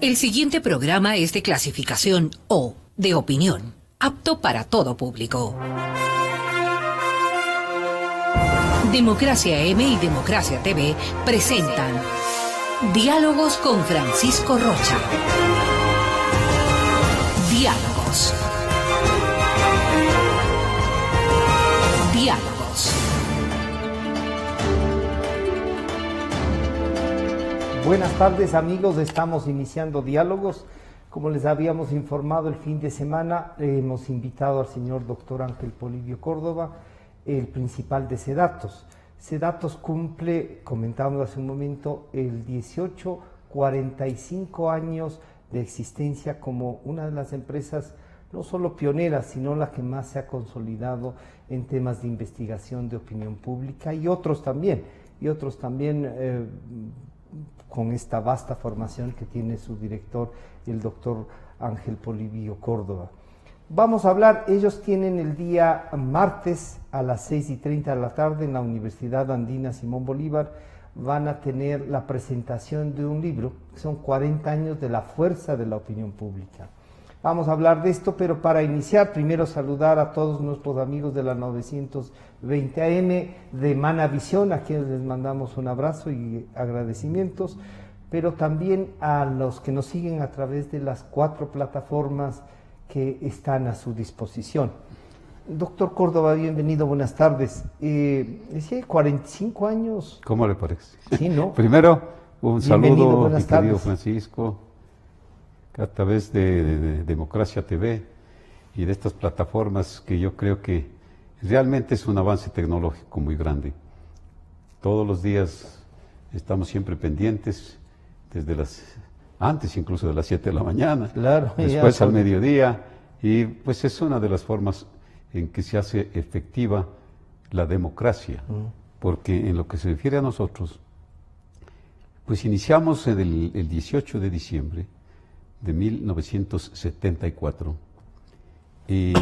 El siguiente programa es de clasificación O, de opinión, apto para todo público. Democracia M y Democracia TV presentan Diálogos con Francisco Rocha. Diálogos. Diálogos. Buenas tardes, amigos, estamos iniciando Diálogos. Como les habíamos informado el fin de semana, hemos invitado al señor doctor Ángel Polibio Córdoba, el principal de Sedatos. Sedatos cumple, comentábamos hace un momento, el 45 años de existencia como una de las empresas no solo pioneras, sino la que más se ha consolidado en temas de investigación de opinión pública y otros también con esta vasta formación que tiene su director, el doctor Ángel Polibio Córdoba. Vamos a hablar, ellos tienen el día martes a las 6:30 de la tarde en la Universidad Andina Simón Bolívar, van a tener la presentación de un libro, que son 40 años de la fuerza de la opinión pública. Vamos a hablar de esto, pero para iniciar, primero saludar a todos nuestros amigos de la 920 AM de Manavisión, a quienes les mandamos un abrazo y agradecimientos, pero también a los que nos siguen a través de las 4 plataformas que están a su disposición. Doctor Córdoba, bienvenido, buenas tardes. Decía 45 años. ¿Cómo le parece? Sí, ¿no? Primero, un saludo, mi querido tardes. Francisco, a través de Democracia TV y de estas plataformas que yo creo que realmente es un avance tecnológico muy grande. Todos los días estamos siempre pendientes, antes incluso de las 7 de la mañana, claro, después al mediodía, y pues es una de las formas en que se hace efectiva la democracia, porque en lo que se refiere a nosotros, pues iniciamos el 18 de diciembre de 1974, y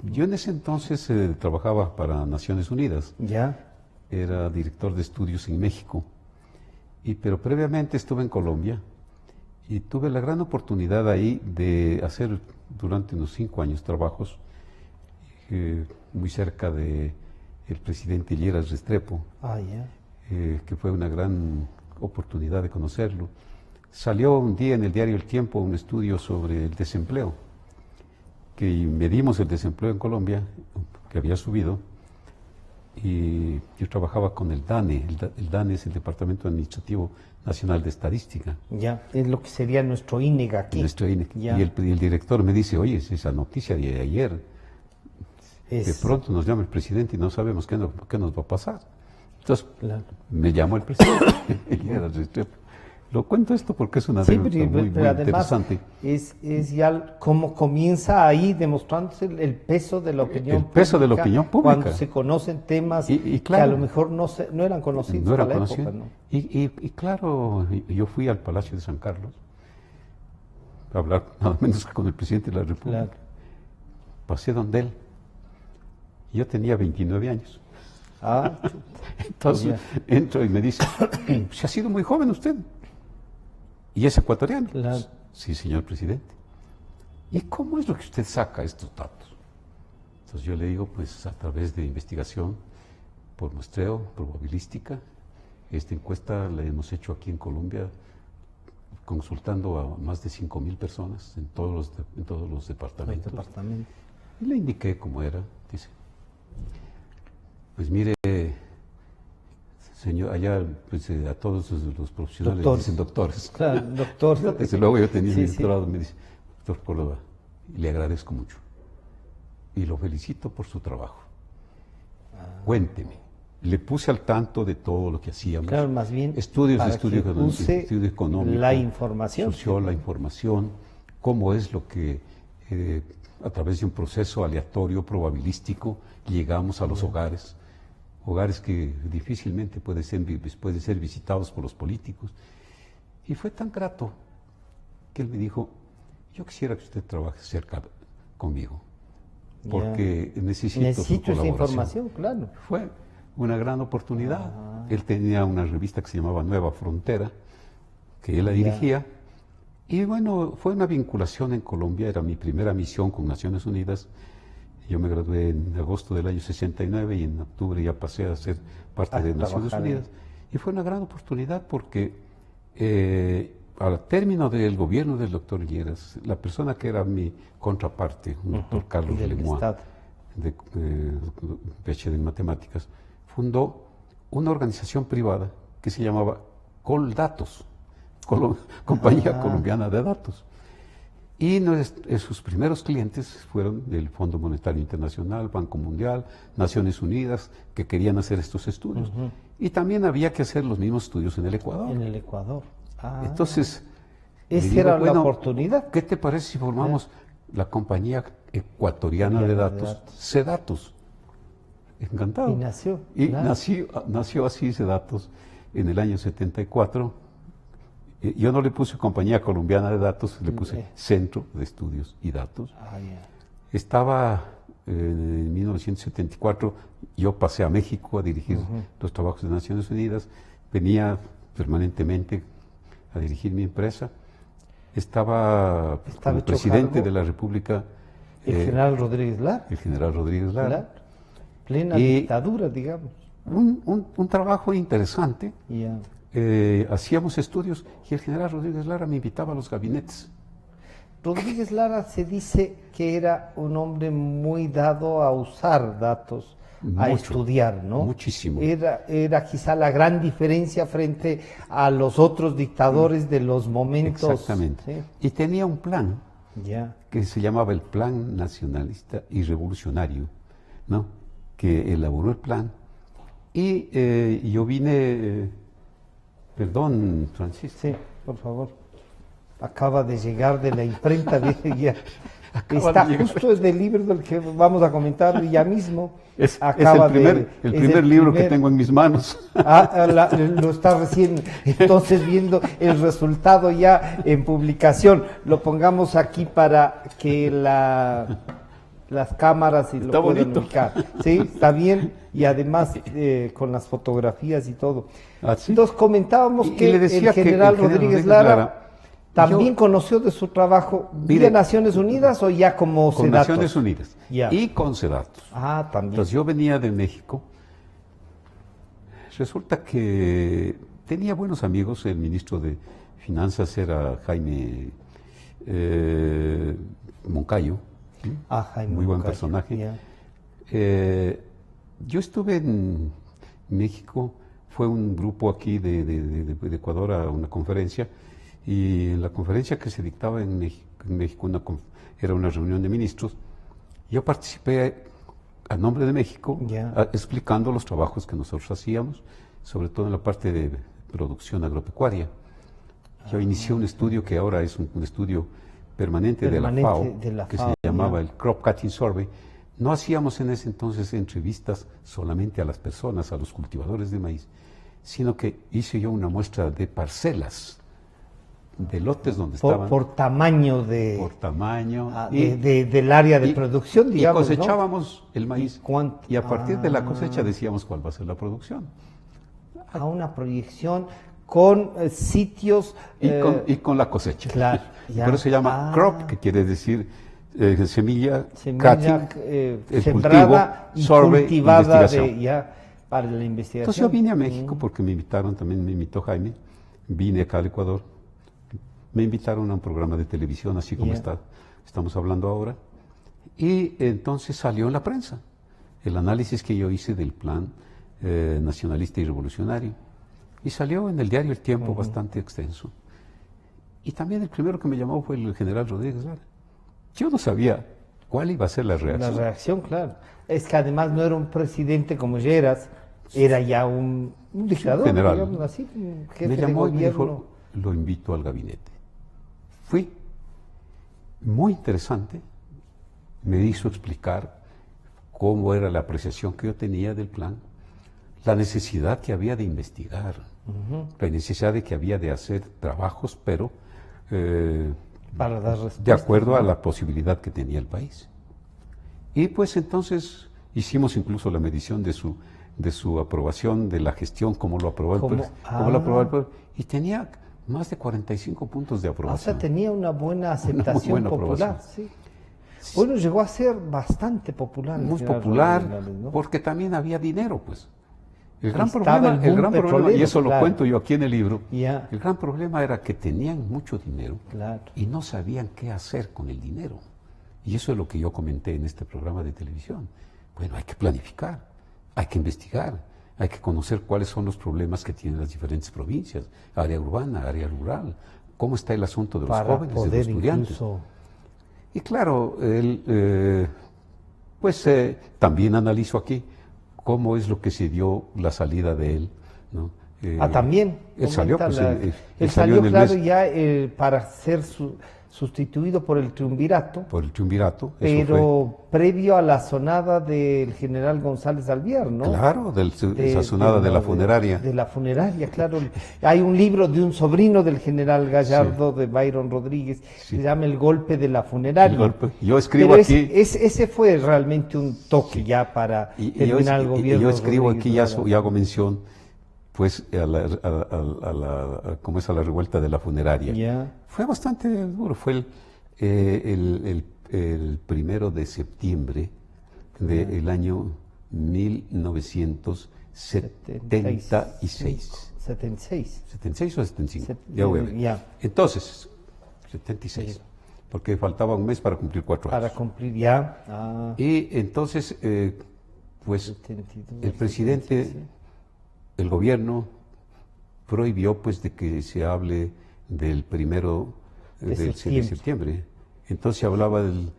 yo en ese entonces trabajaba para Naciones Unidas, era director de estudios en México, pero previamente estuve en Colombia y tuve la gran oportunidad ahí de hacer durante unos 5 años trabajos muy cerca de el presidente Lleras Restrepo, que fue una gran oportunidad de conocerlo. Salió un día en el diario El Tiempo un estudio sobre el desempleo, que medimos el desempleo en Colombia, que había subido, y yo trabajaba con el DANE. El DANE es el Departamento Administrativo Nacional de Estadística. Ya, es lo que sería nuestro INEG aquí. Nuestro INEG. Y el director me dice, oye, es esa noticia de ayer, de pronto nos llama el presidente y no sabemos qué nos va a pasar. Entonces, me llamó el presidente y era Restrepo. Lo cuento esto porque es una anécdota muy interesante. Es ya como comienza ahí demostrándose el peso de la opinión pública. El peso de la opinión pública. Cuando se conocen temas claro, que a lo mejor no eran conocidos no a era la conocido. época, ¿no? Y claro, yo fui al Palacio de San Carlos a hablar nada menos que con el presidente de la República. Claro. Pasé donde él. Yo tenía 29 años. Entonces entro y me dice, se ha sido muy joven usted. ¿Y es ecuatoriano? Claro. Sí, señor presidente. ¿Y cómo es lo que usted saca estos datos? Entonces yo le digo, pues a través de investigación, por muestreo, probabilística. Esta encuesta la hemos hecho aquí en Colombia, consultando a más de 5,000 personas en todos los departamentos. Y le indiqué cómo era. Dice, pues mire, señor, allá pues, a todos los profesionales dicen doctores. Claro, doctor. Desde luego yo tenía mi doctorado, me dice, doctor Córdoba, le agradezco mucho y lo felicito por su trabajo. Cuénteme. Le puse al tanto de todo lo que hacíamos. Claro, más bien estudio económico, la información. la información, cómo es lo que a través de un proceso aleatorio, probabilístico, llegamos a los hogares que difícilmente pueden ser visitados por los políticos. Y fue tan grato que él me dijo, yo quisiera que usted trabaje cerca conmigo, porque necesito su esa información, claro. Fue una gran oportunidad. Él tenía una revista que se llamaba Nueva Frontera, que él la dirigía, Y bueno, fue una vinculación en Colombia, era mi primera misión con Naciones Unidas. Yo me gradué en agosto del año 69 y en octubre ya pasé a ser parte de Naciones Unidas. Y fue una gran oportunidad porque al término del gobierno del doctor Lleras, la persona que era mi contraparte, el doctor Carlos Lemois, de PhD en matemáticas, fundó una organización privada que se llamaba Coldatos, Compañía Colombiana de Datos. Y sus primeros clientes fueron del Fondo Monetario Internacional, Banco Mundial, Naciones Unidas, que querían hacer estos estudios. Y también había que hacer los mismos estudios en el Ecuador. En el Ecuador. Entonces, esa era la oportunidad. ¿Qué te parece si formamos la Compañía Ecuatoriana de Datos, CEDATOS? Encantado. Y nació. Y nació así CEDATOS en el año 74. Yo no le puse Compañía Colombiana de Datos, le puse Centro de Estudios y Datos. Estaba en 1974, yo pasé a México a dirigir los trabajos de Naciones Unidas, venía permanentemente a dirigir mi empresa. Estaba como presidente de la República. El general Rodríguez Lara. El general Rodríguez Lara. Plena dictadura, digamos. Un trabajo interesante. Hacíamos estudios y el general Rodríguez Lara me invitaba a los gabinetes. Rodríguez Lara se dice que era un hombre muy dado a usar datos, a estudiar, ¿no? Muchísimo. Era quizá la gran diferencia frente a los otros dictadores de los momentos. Exactamente. ¿Sí? Y tenía un plan que se llamaba el Plan Nacionalista y Revolucionario, ¿no? Que elaboró el plan. Y yo vine... Perdón, Francisco. Sí, por favor. Acaba de llegar de la imprenta. Está justo es del libro del que vamos a comentar ya mismo. Es el primer libro que tengo en mis manos. Lo está recién entonces viendo el resultado ya en publicación. Lo pongamos aquí para que las cámaras y lo puedan ubicar. Sí, está bien. Y además con las fotografías y todo. ¿Sí? Entonces comentábamos que el general Rodríguez Lara también conoció de su trabajo vía Naciones Unidas o ya como con CEDATOS. Naciones Unidas y con CEDATOS. También. Entonces yo venía de México. Resulta que tenía buenos amigos. El ministro de Finanzas era Jaime Moncayo. Jaime muy buen Moncayo. Personaje. Yo estuve en México. Fue un grupo aquí de Ecuador a una conferencia, y en la conferencia que se dictaba en México era una reunión de ministros. Yo participé a nombre de México explicando los trabajos que nosotros hacíamos, sobre todo en la parte de producción agropecuaria. Yo inicié un estudio que ahora es un estudio permanente de la FAO, que se llamaba el Crop Cutting Survey. No hacíamos en ese entonces entrevistas solamente a las personas, a los cultivadores de maíz, sino que hice yo una muestra de parcelas, de lotes donde estaban. Por tamaño Por tamaño. Del área de producción, digamos. Y cosechábamos el maíz. Y a partir de la cosecha decíamos cuál va a ser la producción. A una proyección con sitios. Y con la cosecha. Claro. Por eso se llama crop, que quiere decir semilla cutting, sembrada cultivo, survey, cultivada investigación. Para la investigación. Entonces yo vine a México porque me invitaron, también me invitó Jaime, vine acá al Ecuador, me invitaron a un programa de televisión, así como estamos hablando ahora, y entonces salió en la prensa el análisis que yo hice del plan nacionalista y revolucionario, y salió en el diario El Tiempo bastante extenso. Y también el primero que me llamó fue el general Rodríguez Lara. Yo no sabía cuál iba a ser la reacción. La reacción, claro. Es que además no era un presidente como Lleras, era ya un dictador, general, digamos así, un jefe me llamó de gobierno. Y me dijo, lo invito al gabinete. Fui, muy interesante, me hizo explicar cómo era la apreciación que yo tenía del plan, la necesidad que había de investigar, la necesidad de que había de hacer trabajos, pero para dar respuesta, de acuerdo a la posibilidad que tenía el país. Y pues entonces hicimos incluso la medición de su aprobación, de la gestión, cómo lo aprobó el pueblo. Y tenía Más de 45 puntos de O aprobación. sea, tenía una buena aceptación buena popular. aprobación. Sí. Bueno, llegó a ser bastante popular. Muy general popular, Rodríguez, ¿no? porque también había dinero, pues. El gran Estaba el boom problema, y petrolero, eso lo claro. cuento yo aquí en el libro, Ya. el gran problema era que tenían mucho dinero Claro. y no sabían qué hacer con el dinero. Y eso es lo que yo comenté en este programa de televisión. Bueno, hay que planificar, hay que investigar, hay que conocer cuáles son los problemas que tienen las diferentes provincias, área urbana, área rural, cómo está el asunto de los Para jóvenes, de poder los estudiantes. incluso... Y claro, él también analizo aquí cómo es lo que se dio la salida de él, ¿no? también. Él salió, pues, él salió en el claro, mes ya para ser sustituido por el triunvirato, por el triunvirato. pero previo a la sonada del general González Alvear, ¿no? Claro, esa sonada de la funeraria. De la funeraria, claro. Hay un libro de un sobrino del general Gallardo, de Byron Rodríguez, Sí. se llama El golpe de la funeraria. El golpe. Yo escribo Pero aquí. ese fue realmente un toque ya para terminar el y gobierno. yo escribo Rodríguez aquí Lara. y hago mención, pues, ¿cómo es? A la revuelta de la funeraria. Ya. Fue bastante duro. Fue el 1 de septiembre del año 1976. 76. 76 o 75. Set- Ya voy a ver. ya. Entonces, 76. Porque faltaba un mes para cumplir 4 años. Para cumplir ya. Ah, Y entonces, pues, 72, el presidente, 76. el gobierno prohibió, pues, de que se hable del 1 De de septiembre. septiembre. Entonces se hablaba del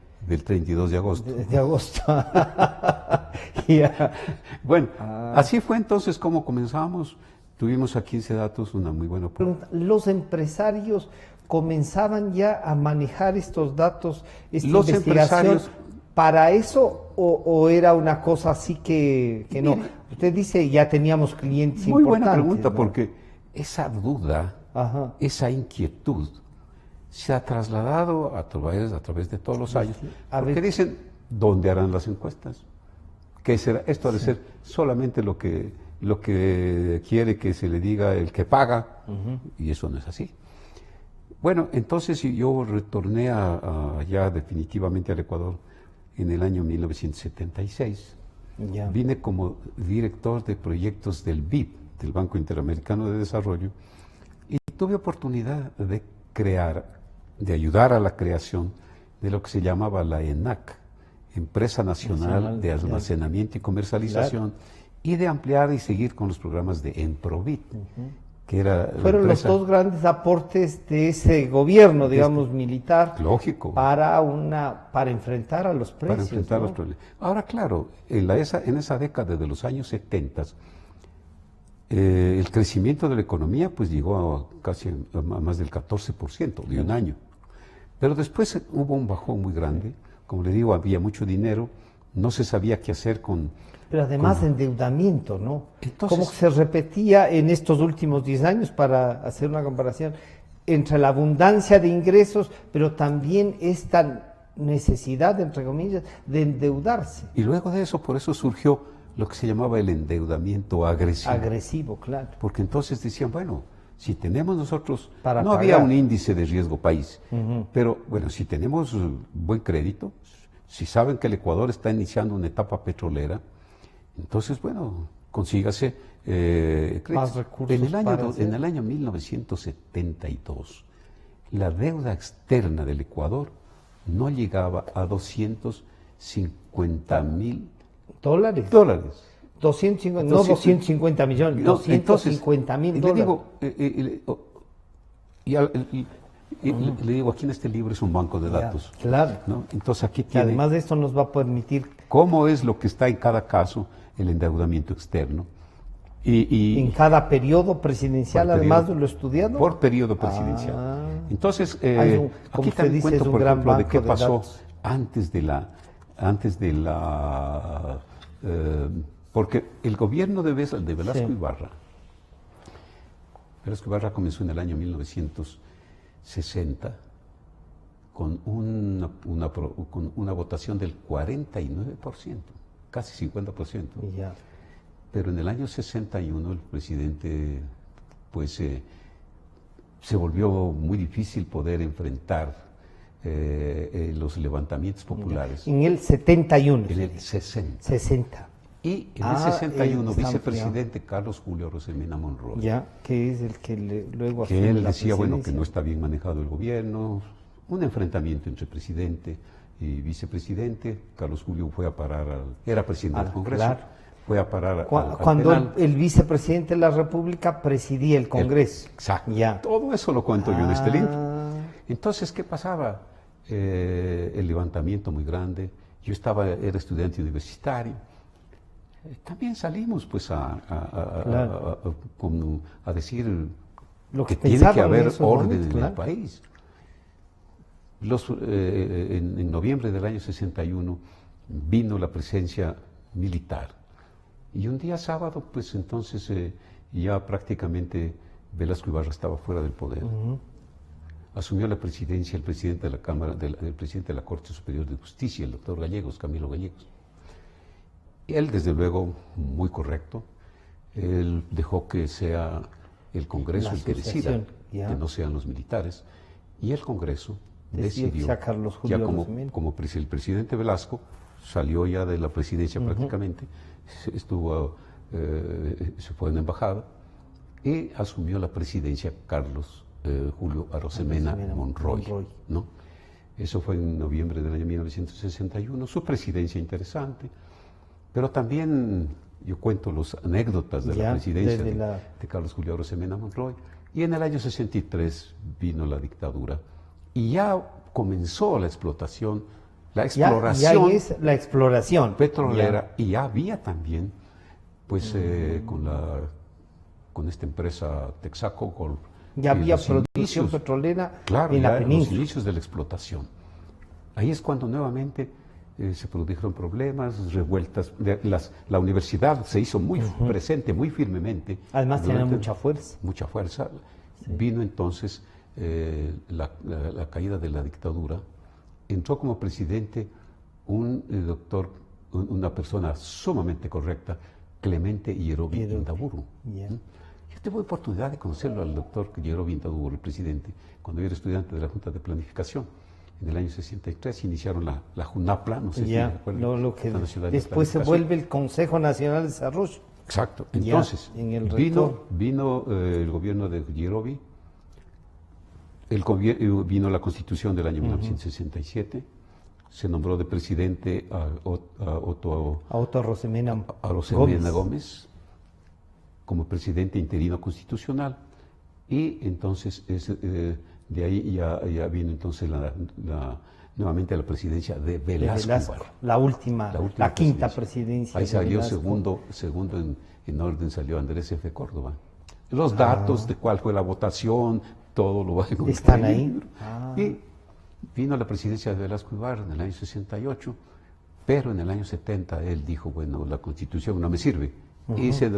32 de agosto. De agosto. Ya. Bueno, así fue entonces como comenzamos. Tuvimos a 15 datos, una muy buena oportunidad. Los empresarios comenzaban ya a manejar estos datos, esta Los investigación, empresarios- ¿para eso o era una cosa así que no? Mire. Usted dice ya teníamos clientes Muy importantes. buena pregunta, ¿no? porque esa duda, Ajá. esa inquietud, se ha trasladado a través de todos los años. A Porque ver. dicen, ¿dónde harán las encuestas? ¿Qué será? Esto ha de ser solamente lo que quiere que se le diga el que paga, y eso no es así. Bueno, entonces yo retorné ya definitivamente al Ecuador en el año 1976. Ya. Vine como director de proyectos del BID, del Banco Interamericano de Desarrollo, y tuve oportunidad de ayudar a la creación de lo que se llamaba la ENAC, Empresa Nacional de Almacenamiento y Comercialización, y de ampliar y seguir con los programas de Emprovit, que era la Fueron empresa- los dos grandes aportes de ese gobierno, digamos, militar, Lógico. para enfrentar a los precios. para enfrentar ¿no? los problemas. Ahora, claro, en esa década de los años 70, el crecimiento de la economía pues llegó a casi a más del 14% de un año. Pero después hubo un bajón muy grande. Como le digo, había mucho dinero, no se sabía qué hacer con... Pero además de endeudamiento, ¿no? Entonces- ¿Cómo se repetía en estos últimos 10 años, para hacer una comparación, entre la abundancia de ingresos, pero también esta necesidad, entre comillas, de endeudarse? Y luego de eso, por eso surgió lo que se llamaba el endeudamiento agresivo. Agresivo, claro. Porque entonces decían, bueno, si tenemos nosotros, Para no había pagar. un índice de riesgo país, pero bueno, si tenemos buen crédito, si saben que el Ecuador está iniciando una etapa petrolera, entonces, bueno, consígase créditos. Más recursos En para hacer. el año 1972, la deuda externa del Ecuador no llegaba a 250.000 ¿Dólares? dólares. 250, no 200, 250 millones, No, 250 mil y le dólares. digo, le digo, aquí en este libro es un banco de Ya, datos. claro. ¿No? Entonces aquí Que tiene además de esto nos va a permitir, cómo es lo que está en cada caso el endeudamiento externo. Y en cada periodo presidencial, por además periodo- de lo estudiado. por periodo presidencial. Ah. Entonces, como aquí usted también dice, cuento, es un por gran ejemplo, de banco qué de pasó datos. antes de la porque el gobierno de Velasco Sí. Ibarra, Velasco Ibarra comenzó en el año 1960 con una votación del 49%, casi 50%. Ya. Pero en el año 61 el presidente pues se volvió muy difícil poder enfrentar los levantamientos populares. En el 71. En el 60. 60. Y en el 61, está vicepresidente Carlos Julio Arosemena Monroy. Ya, que es el que luego que él la decía, bueno, que presidencia. no está bien manejado el gobierno, un enfrentamiento entre presidente y vicepresidente. Carlos Julio fue a parar era presidente del Congreso, claro. fue a parar al Cuando penal. el vicepresidente de la República presidía el Congreso. Exacto. Ya. Todo eso lo cuento yo en este libro. Entonces, ¿qué pasaba? El levantamiento muy grande. Yo era estudiante universitario. También salimos pues como a decir Lo que tiene que pensaban en haber esos orden momentos, en claro. el país. En noviembre del año 61 vino la presencia militar. Y un día sábado, pues entonces ya prácticamente Velasco Ibarra estaba fuera del poder. Asumió la presidencia el presidente de la Cámara, el presidente de la Corte Superior de Justicia, el doctor Gallegos, Camilo Gallegos. Y él, desde luego, muy correcto. Él dejó que sea el Congreso el que decida, que no sean los militares. Y el Congreso decidió, ya Carlos Julio ya como el presidente Velasco salió ya de la presidencia prácticamente, se fue en la embajada y asumió la presidencia Carlos Julio Arosemena Monroy, ¿no? Eso fue en noviembre del año 1961, su presidencia interesante, pero también yo cuento las anécdotas de la presidencia de Carlos Julio Arosemena Monroy, y en el año 63 vino la dictadura y ya comenzó la explotación, la exploración, ya es la exploración petrolera, y ya había también, pues, con esta empresa Texaco Gold. Ya había producción petrolera claro, en la península. península. Los inicios de la explotación. Ahí es cuando nuevamente se produjeron problemas, revueltas. La universidad se hizo muy presente, muy firmemente. Además tenía mucha fuerza. Mucha fuerza. Sí. Vino entonces la caída de la dictadura. Entró como presidente un doctor, una persona sumamente correcta, Clemente Yerobi Indaburu. Yo tuve oportunidad de conocerlo al doctor Yerobi Indaburu, el presidente, cuando yo era estudiante de la Junta de Planificación. En el año 63 iniciaron la JUNAPLA, no sé si me acuerdo. Lo que después se vuelve el Consejo Nacional de Desarrollo. Exacto. Entonces, vino el gobierno de Yerobi, vino la Constitución del año 1967, se nombró de presidente a Otto Arosemena Gómez como presidente interino constitucional, y entonces de ahí ya vino entonces nuevamente la presidencia de Velasco. La quinta presidencia. Ahí salió segundo en orden, salió Andrés F. Córdoba. Los datos de cuál fue la votación, todo lo va a encontrar. ¿Están ahí? Y vino la presidencia de Velasco Ibarra en el año 68, pero en el año 70 él dijo, bueno, la Constitución no me sirve. Y se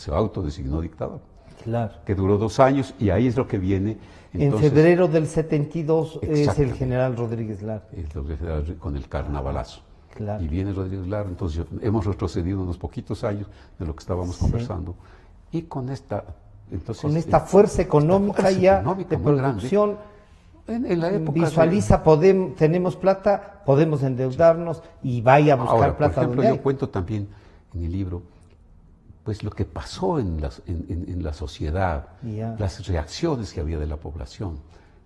autodesignó dictador. Claro. Que duró 2 años, y ahí es lo que viene. Entonces, en febrero del 72 es el general Rodríguez Lara. Con el carnavalazo. Claro. Y viene Rodríguez Lara, entonces hemos retrocedido unos poquitos años de lo que estábamos conversando. Y con esta fuerza económica de producción, en la época visualiza, tenemos plata, podemos endeudarnos y vaya a buscar ahora, plata. Por ejemplo, yo cuento también en el libro pues lo que pasó en la sociedad, las reacciones que había de la población,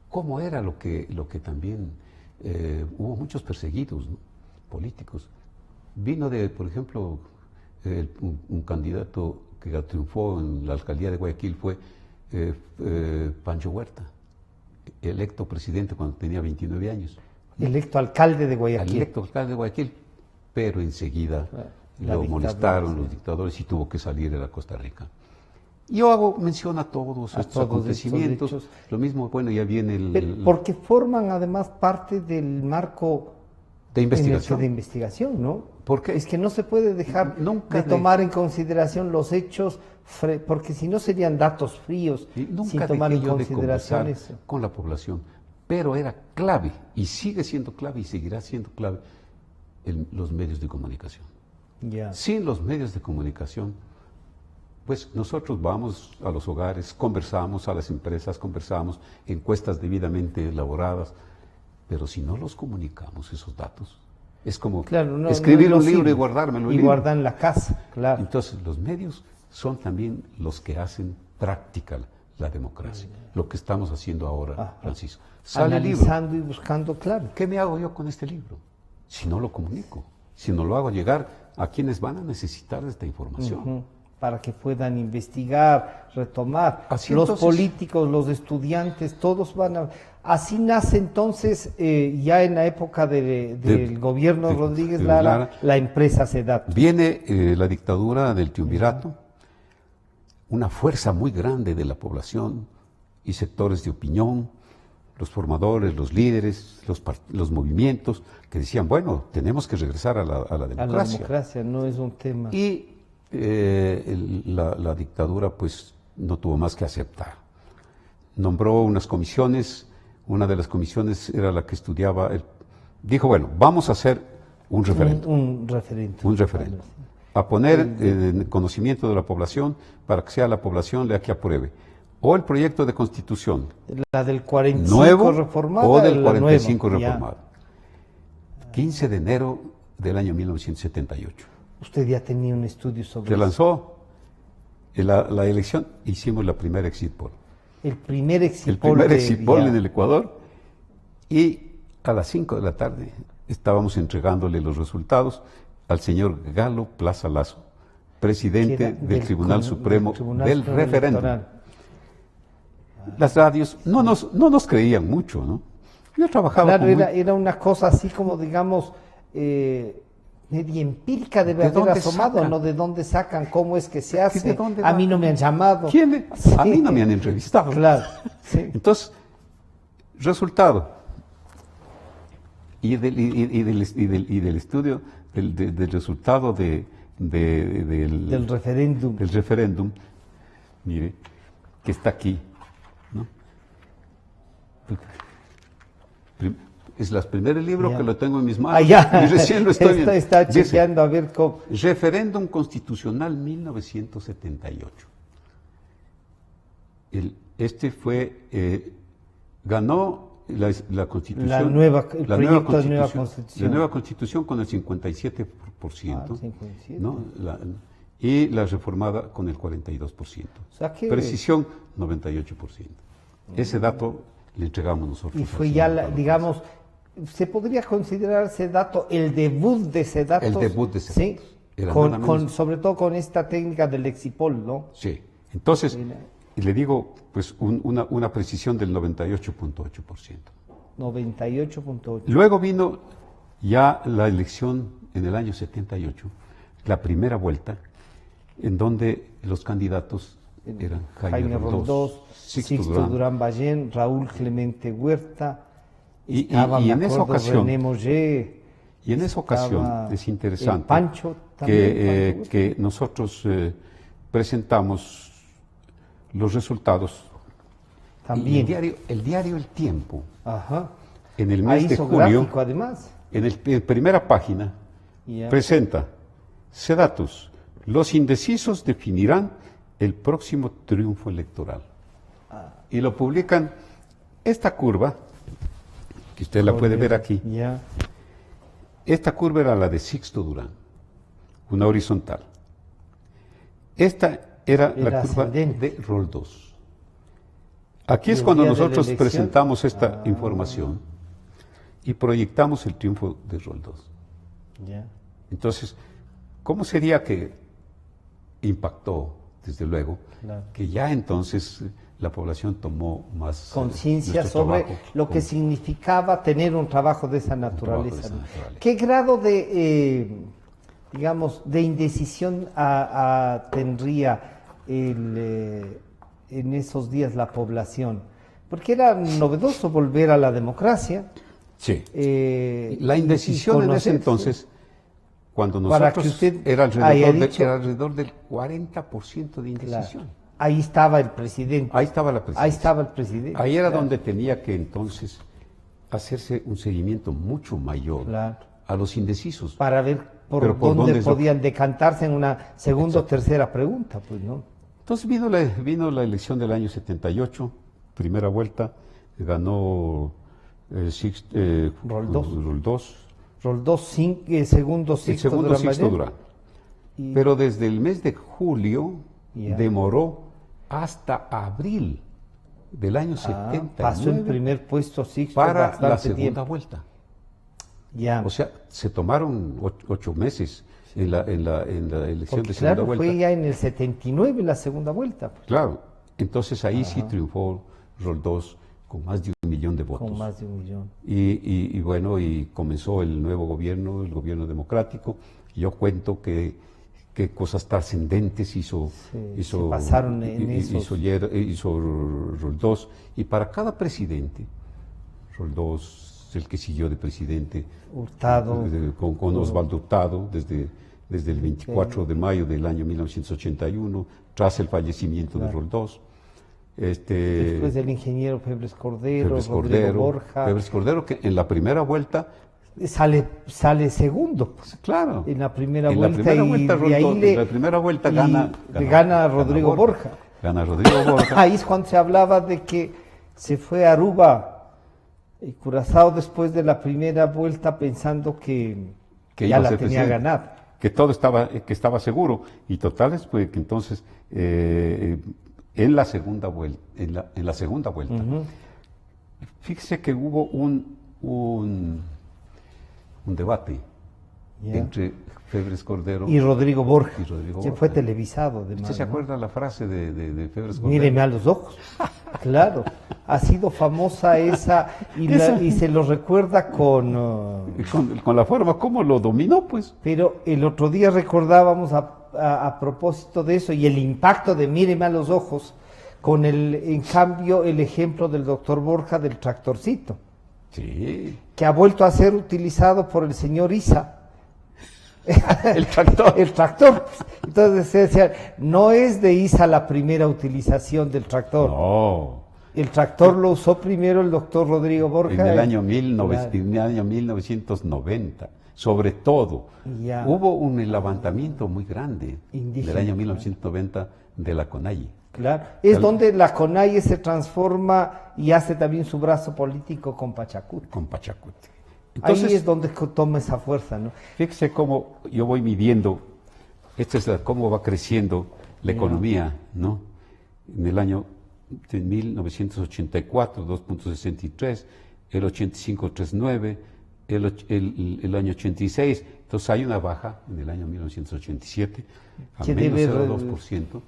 cómo era lo que también hubo muchos perseguidos, ¿no?, políticos. Vino por ejemplo, un candidato que triunfó en la alcaldía de Guayaquil fue Pancho Huerta, electo presidente cuando tenía 29 años. Electo alcalde de Guayaquil. Pero enseguida lo molestaron los dictadores y tuvo que salir de la Costa Rica. Yo hago mención a todos estos acontecimientos. Lo mismo, bueno, ya viene porque forman además parte del marco de investigación, ¿no? Porque es que no se puede dejar de tomar en consideración los hechos, porque si no serían datos fríos, sin tomar en consideración eso. Con la población. Pero era clave, y sigue siendo clave, y seguirá siendo clave, los medios de comunicación. Sin los medios de comunicación, Pues nosotros vamos a los hogares, conversamos, a las empresas conversamos, encuestas debidamente elaboradas, pero si no los comunicamos esos datos, es como escribir un libro y guardármelo. Y guardar en la casa, claro. Entonces los medios son también los que hacen práctica la democracia, lo que estamos haciendo ahora, Francisco. Sale analizando y buscando, claro. ¿Qué me hago yo con este libro? Si no lo comunico, si no lo hago llegar a quienes van a necesitar de esta información. Para que puedan investigar, retomar. Así los entonces, políticos, los estudiantes, todos van a... Así nace entonces, ya en la época del gobierno de Rodríguez Lara, la empresa SEDATU. Viene la dictadura del triunvirato, una fuerza muy grande de la población y sectores de opinión, los formadores, los líderes, los movimientos, que decían, bueno, tenemos que regresar a la democracia. A la democracia, no es un tema. Y la dictadura pues no tuvo más que aceptar. Nombró unas comisiones, una de las comisiones era la que estudiaba, dijo, bueno, vamos a hacer un referéndum. Un referéndum. Un referéndum. A poner en conocimiento de la población para que sea la población la que apruebe. O el proyecto de constitución. La del 45 nuevo, reformada. O del 45 nueva, reformado. 15 de enero del año 1978. Usted ya tenía un estudio sobre Se eso. lanzó la elección, hicimos la primera exit poll. El primer exit El poll. primer exit poll en el Ecuador. Y a las 5 de la tarde estábamos entregándole los resultados al señor Galo Plaza Lazo, presidente del Tribunal Supremo del referéndum. Las radios no nos creían mucho, ¿no? Yo trabajaba Claro, era una cosa así como, digamos, media empírica debe haber asomado, sacan? ¿no? ¿De dónde sacan? ¿Cómo es que se hace? ¿De A mí no me han llamado. ¿Quién? Sí. A mí no me han entrevistado. Claro. Sí. Entonces, resultado. Y del estudio, del resultado del referéndum. Del referéndum, mire, que está aquí, ¿no? Es el primer libro que lo tengo en mis manos. Y recién lo estoy viendo. Está chequeando a ver cómo. Referéndum Constitucional 1978. Este fue, ganó la Constitución. El proyecto de nueva Constitución. La nueva Constitución con el 57%. 57. ¿No? Y la reformada con el 42%. O sea que, precisión, 98%. Ese dato le entregamos nosotros. Y fue ya, digamos, ¿se podría considerar SEDATU el debut de SEDATU? El debut de SEDATU. Sí, sobre todo con esta técnica del Exipol, ¿no? Sí. Entonces, le digo, pues, una precisión del 98.8%. 98.8%. Luego vino ya la elección en el año 78, la primera vuelta, en donde los candidatos eran Jaime Roldós, Sixto Durán Ballén, Raúl Clemente Huerta, y en esa ocasión, René Mollé, y en esa ocasión es interesante Pancho también, que nosotros presentamos los resultados. También. El diario El Tiempo, ajá, en el mes de julio, gráfico, además, en primera página, presenta SEDATUS, los indecisos definirán el próximo triunfo electoral. Y lo publican, esta curva, que usted la puede ver aquí, esta curva era la de Sixto Durán, una horizontal. Esta era la curva de Roldós. Aquí es cuando nosotros presentamos esta información y proyectamos el triunfo de Roldós. Entonces, ¿cómo sería que impactó, desde luego, que ya entonces la población tomó más conciencia sobre lo que significaba tener un trabajo de esa naturaleza? ¿Qué grado de, digamos, de indecisión tendría en esos días la población? Porque era novedoso volver a la democracia. Sí. La indecisión en ese entonces, cuando nosotros era alrededor del 40% de indecisión. Claro. Ahí estaba el presidente. Ahí estaba la presidencia. Ahí estaba el presidente. Ahí era donde tenía que entonces hacerse un seguimiento mucho mayor a los indecisos. Para ver por dónde podían decantarse en una segunda o tercera pregunta, pues, ¿no? Entonces vino la elección del año 78, primera vuelta, ganó Roldós. Roldós, segundo Sixto Durán. Pero desde el mes de julio demoró hasta abril del año 79. Pasó en primer puesto Sixto para la segunda tiempo. vuelta. Ya. O sea, se tomaron 8 meses en la elección Porque, de segunda claro, vuelta. fue ya en el 79 la segunda vuelta. Claro, entonces ahí sí triunfó Roldós con más de 1 millón de votos. Con más de 1 millón. Y bueno, y comenzó el nuevo gobierno, el gobierno democrático. Yo cuento qué cosas trascendentes hizo se pasaron en hizo Roldós. Y para cada presidente, Roldós, el que siguió de presidente, Hurtado, con Osvaldo Hurtado, desde el 24 de mayo del año 1981, tras el fallecimiento de Roldós. Después del ingeniero Febres Cordero, Rodrigo Borja. Febres Cordero, que en la primera vuelta sale segundo. Claro. En la primera en vuelta. En la primera vuelta gana Rodrigo Borja. Gana Rodrigo Borja. Ahí es cuando se hablaba de que se fue a Aruba y Curazao después de la primera vuelta pensando que ya la tenía ganada. Que todo estaba seguro. Y total es pues, que entonces en la segunda vuelta, fíjese que hubo un debate entre Febres Cordero y Rodrigo Borja, que fue televisado además. ¿Usted se acuerda la frase de Febres Cordero? Míreme a los ojos. Claro, ha sido famosa esa y se lo recuerda con la forma como lo dominó, pues. Pero el otro día recordábamos a propósito de eso y el impacto de míreme a los ojos con en cambio el ejemplo del doctor Borja del tractorcito. Sí. Que ha vuelto a ser utilizado por el señor Isa. El tractor. El tractor. Entonces se decía, no es de Isa la primera utilización del tractor. No. El tractor lo usó primero el doctor Rodrigo Borja. En el año 1990, sobre todo. Ya. Hubo un levantamiento muy grande indígena, del año 1990 de la CONAIE. Claro, es donde la CONAIE se transforma y hace también su brazo político con Pachacuti. Entonces, ahí es donde toma esa fuerza, ¿no? Fíjese cómo yo voy midiendo, cómo va creciendo la economía, ¿no? En el año de 1984, 2.63, el 85, 3.9, el año 86, entonces hay una baja en el año 1987, a menos 0,2%.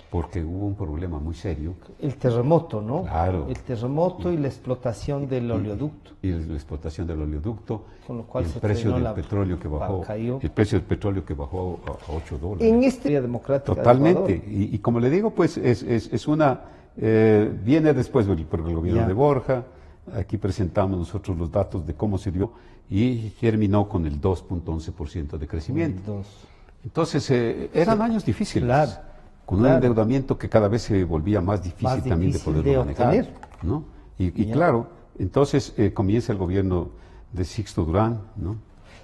Porque hubo un problema muy serio. El terremoto, ¿no? Claro. El terremoto y la explotación del oleoducto. Y la explotación del oleoducto. Con lo cual el precio del petróleo que bajó. El precio del petróleo que bajó a $8. En esta área democrática. Totalmente. Y como le digo, pues es una. Viene después por el gobierno de Borja. Aquí presentamos nosotros los datos de cómo se dio. Y terminó con el 2.11% de crecimiento. Entonces, eran años difíciles. Claro. Con un endeudamiento que cada vez se volvía más difícil también de poderlo manejar, ¿no? Y claro, entonces comienza el gobierno de Sixto Durán, ¿no?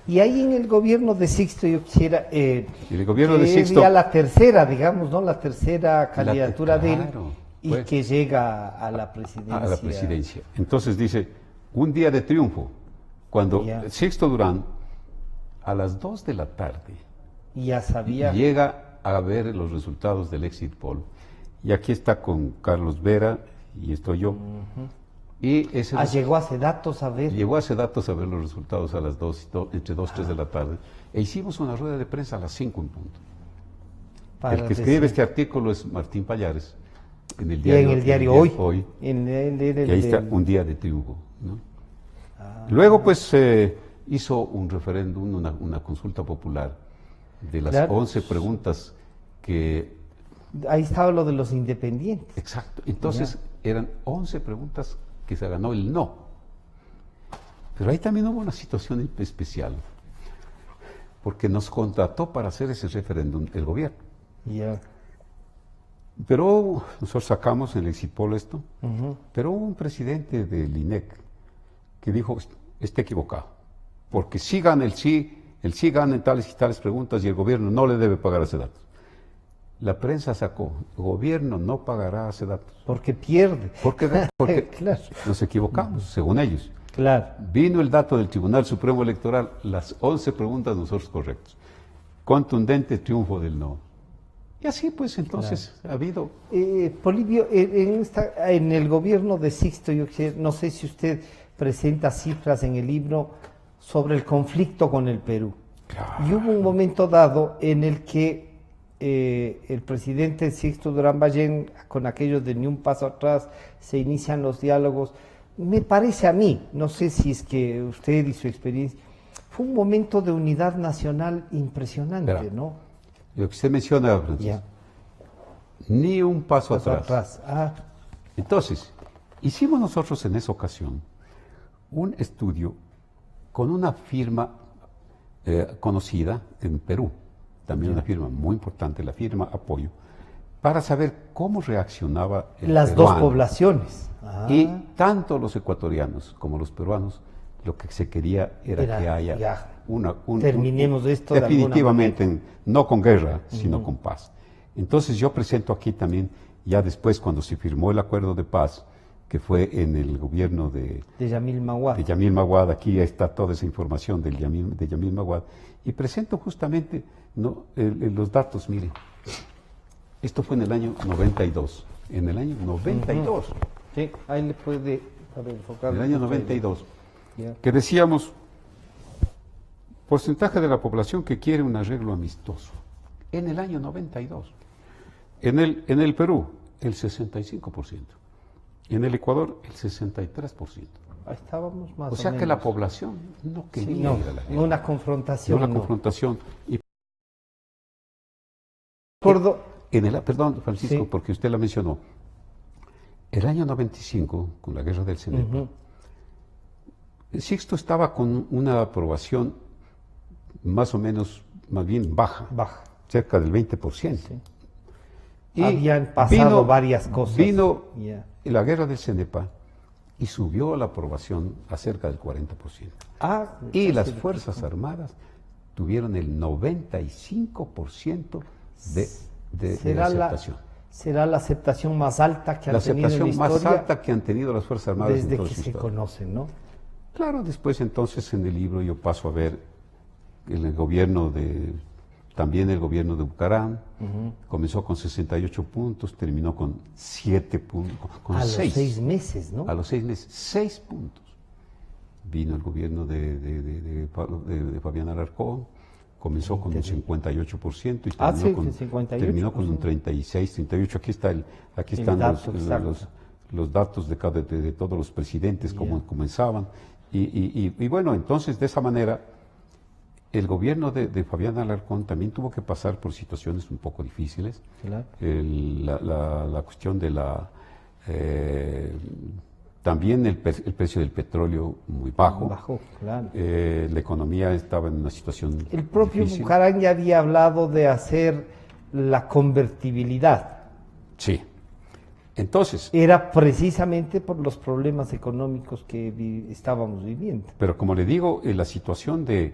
Y ahí en el gobierno de Sixto yo quisiera el gobierno de Sixto, es ya la tercera, digamos, ¿no? La tercera candidatura de él y pues, que llega a la presidencia. A la presidencia. Entonces dice, un día de triunfo, cuando Sixto Durán a las 2 de la tarde ya sabía llega a ver los resultados del exit poll. Y aquí está con Carlos Vera y estoy yo. Y llegó hace datos a ver. Llegó hace datos a ver los resultados a las entre 2 y 3 de la tarde. E hicimos una rueda de prensa a las 5 en punto. El que escribe este artículo es Martín Pallares. En el diario, Hoy. Y ahí está, un día de triunfo, ¿no? Luego, pues, hizo un referéndum, una consulta popular de las 11 preguntas que... Ahí estaba lo de los independientes. Exacto. Entonces, eran 11 preguntas que se ganó el no. Pero ahí también hubo una situación especial, porque nos contrató para hacer ese referéndum el gobierno. Pero nosotros sacamos en el exit poll esto, pero hubo un presidente del INEC que dijo, está equivocado, porque sí gana el sí gana en tales y tales preguntas y el gobierno no le debe pagar ese dato. la prensa sacó, gobierno no pagará a Sedatos. Porque pierde. Porque Claro. nos equivocamos, según ellos. Claro. Vino el dato del Tribunal Supremo Electoral, las 11 preguntas nosotros correctos. Contundente triunfo del no. Y así pues entonces ha habido... Polibio, en el gobierno de Sixto, no sé si usted presenta cifras en el libro sobre el conflicto con el Perú. Claro. Y hubo un momento dado en el que el presidente Sixto Durán Ballén, con aquellos de ni un paso atrás, se inician los diálogos. Me parece a mí, no sé si es que usted y su experiencia, fue un momento de unidad nacional impresionante, Pero, ¿no? Lo que usted menciona, Francisco, ni un paso atrás. Entonces, hicimos nosotros en esa ocasión un estudio con una firma conocida en Perú, también una firma muy importante, la firma Apoyo, para saber cómo reaccionaba el las peruano. dos poblaciones. Y tanto los ecuatorianos como los peruanos, lo que se quería era que haya terminemos esto definitivamente, no con guerra, sino con paz. Entonces yo presento aquí también, ya después cuando se firmó el acuerdo de paz, que fue en el gobierno de Yamil Maguad. De Yamil Maguad, aquí está toda esa información de Yamil Maguad, y presento justamente los datos, miren. Esto fue en el año 92. En el año 92. Sí, ahí le puede enfocar. En el año 92. Que decíamos, porcentaje de la población que quiere un arreglo amistoso. En el año 92. En el Perú, el 65%. En el Ecuador, el 63%. Ahí estábamos más o sea que la población no quería ir a la guerra. Una confrontación. Una confrontación. Y perdón, Francisco, porque usted la mencionó. El año 95, con la guerra del CENEPA, Sixto estaba con una aprobación más o menos, más bien baja. Cerca del 20%. Sí. Y habían pasado varias cosas. Vino la guerra del CENEPA y subió la aprobación a cerca del 40%. Y las Fuerzas Armadas tuvieron el 95% de aceptación. ¿Será la aceptación más alta que han tenido en la historia? La aceptación más alta que han tenido las Fuerzas Armadas desde que se conocen, ¿no? Claro, después entonces en el libro yo paso a ver el gobierno también el gobierno de Bucaram, comenzó con 68 puntos, terminó con 7 puntos, con 6. A los 6 meses, ¿no? A los 6 meses, 6 puntos. Vino el gobierno de Fabián Alarcón, comenzó con un 58% y terminó con un 36, 38. Aquí están los datos de todos los presidentes, cómo comenzaban. Y bueno, entonces de esa manera el gobierno de Fabián Alarcón también tuvo que pasar por situaciones un poco difíciles. Claro. La cuestión de también el precio del petróleo muy bajo. Claro. La economía estaba en una situación El propio difícil. Bucaram ya había hablado de hacer la convertibilidad. Sí. Entonces... Era precisamente por los problemas económicos que estábamos viviendo. Pero como le digo, la situación del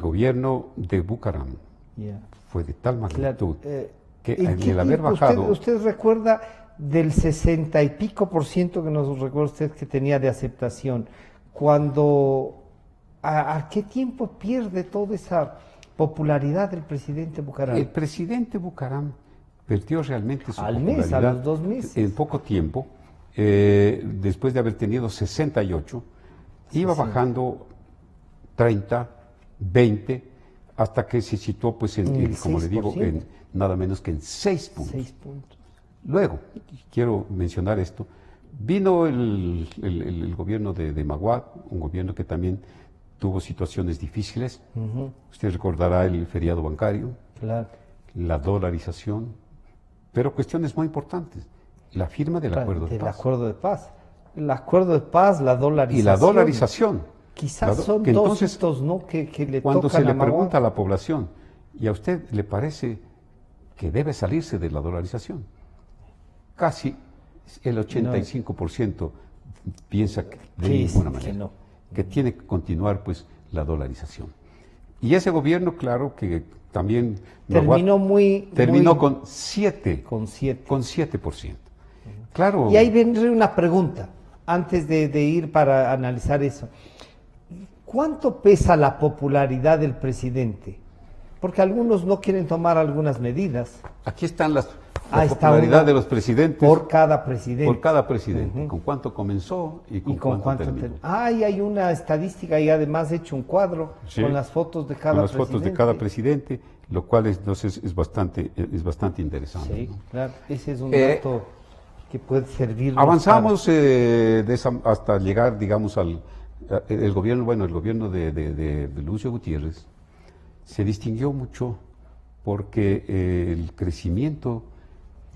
gobierno de Bucaram fue de tal magnitud que el haber bajado... ¿Usted recuerda del 60 y pico % que nos recuerda usted que tenía de aceptación? ¿A qué tiempo pierde toda esa popularidad del presidente Bucaram? El presidente Bucaram perdió realmente su popularidad a los 2 meses. En poco tiempo, después de haber tenido 68, iba bajando 30, 20, hasta que se situó, pues, como le digo, en nada menos que en 6 puntos. 6 puntos. Luego, quiero mencionar esto, vino el gobierno de Maguad, un gobierno que también tuvo situaciones difíciles. Usted recordará el feriado bancario, la dolarización, pero cuestiones muy importantes. La firma del acuerdo de paz. El acuerdo de paz, la dolarización. Y la dolarización. Quizás son dos hitos, ¿no? que le cuando tocan se le a Maguad. pregunta a la población, ¿y a usted le parece que debe salirse de la dolarización? Casi el 85% piensa que de ninguna manera, que tiene que continuar, pues, la dolarización. Y ese gobierno, claro, que también terminó con 7%. Con 7. Con 7%. Claro. Y ahí vendría una pregunta, antes de ir para analizar eso. ¿Cuánto pesa la popularidad del presidente? Porque algunos no quieren tomar algunas medidas. Aquí están la popularidad de los presidentes. Por cada presidente. Por cada presidente. ¿Con cuánto comenzó y con cuánto terminó? Hay una estadística y además he hecho un cuadro con las fotos de cada presidente. Con las fotos de cada presidente, lo cual es bastante interesante. Sí, ¿no? Claro. Ese es un dato que puede servir. Avanzamos hasta llegar, digamos, el gobierno de Lucio Gutiérrez se distinguió mucho porque el crecimiento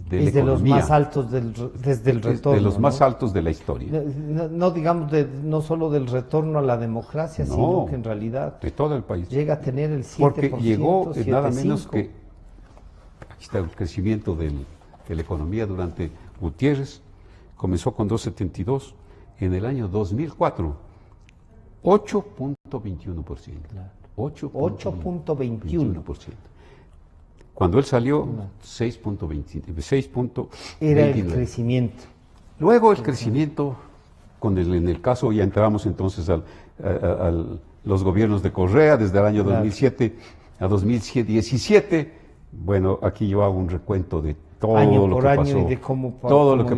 de la economía, los más altos desde el retorno. De los más altos de la historia. No digamos, no solo del retorno a la democracia, sino que en realidad de todo el país. Llega a tener el 7%. Porque llegó nada menos que, aquí está el crecimiento de la economía durante Gutiérrez, comenzó con 2,72, en el año 2004, 8.21%. Claro. 8.21%. Cuando él salió, 6.20. Era el crecimiento. Luego el crecimiento, en el caso, ya entramos entonces a los gobiernos de Correa, desde el año 2007 a 2017. Bueno, aquí yo hago un recuento de todo lo que pasó, y de cómo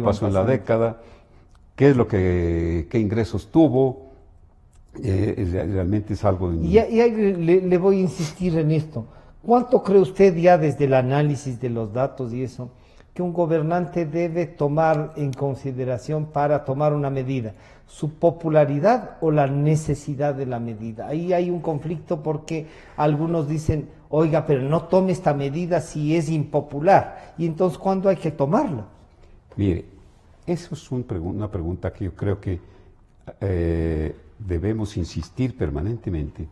pasó en la década, qué ingresos tuvo. Realmente es algo... Y le voy a insistir en esto. ¿Cuánto cree usted ya desde el análisis de los datos y eso, que un gobernante debe tomar en consideración para tomar una medida? ¿Su popularidad o la necesidad de la medida? Ahí hay un conflicto porque algunos dicen, oiga, pero no tome esta medida si es impopular. Y entonces, ¿cuándo hay que tomarla? Mire, eso es una pregunta que yo creo que debemos insistir permanentemente,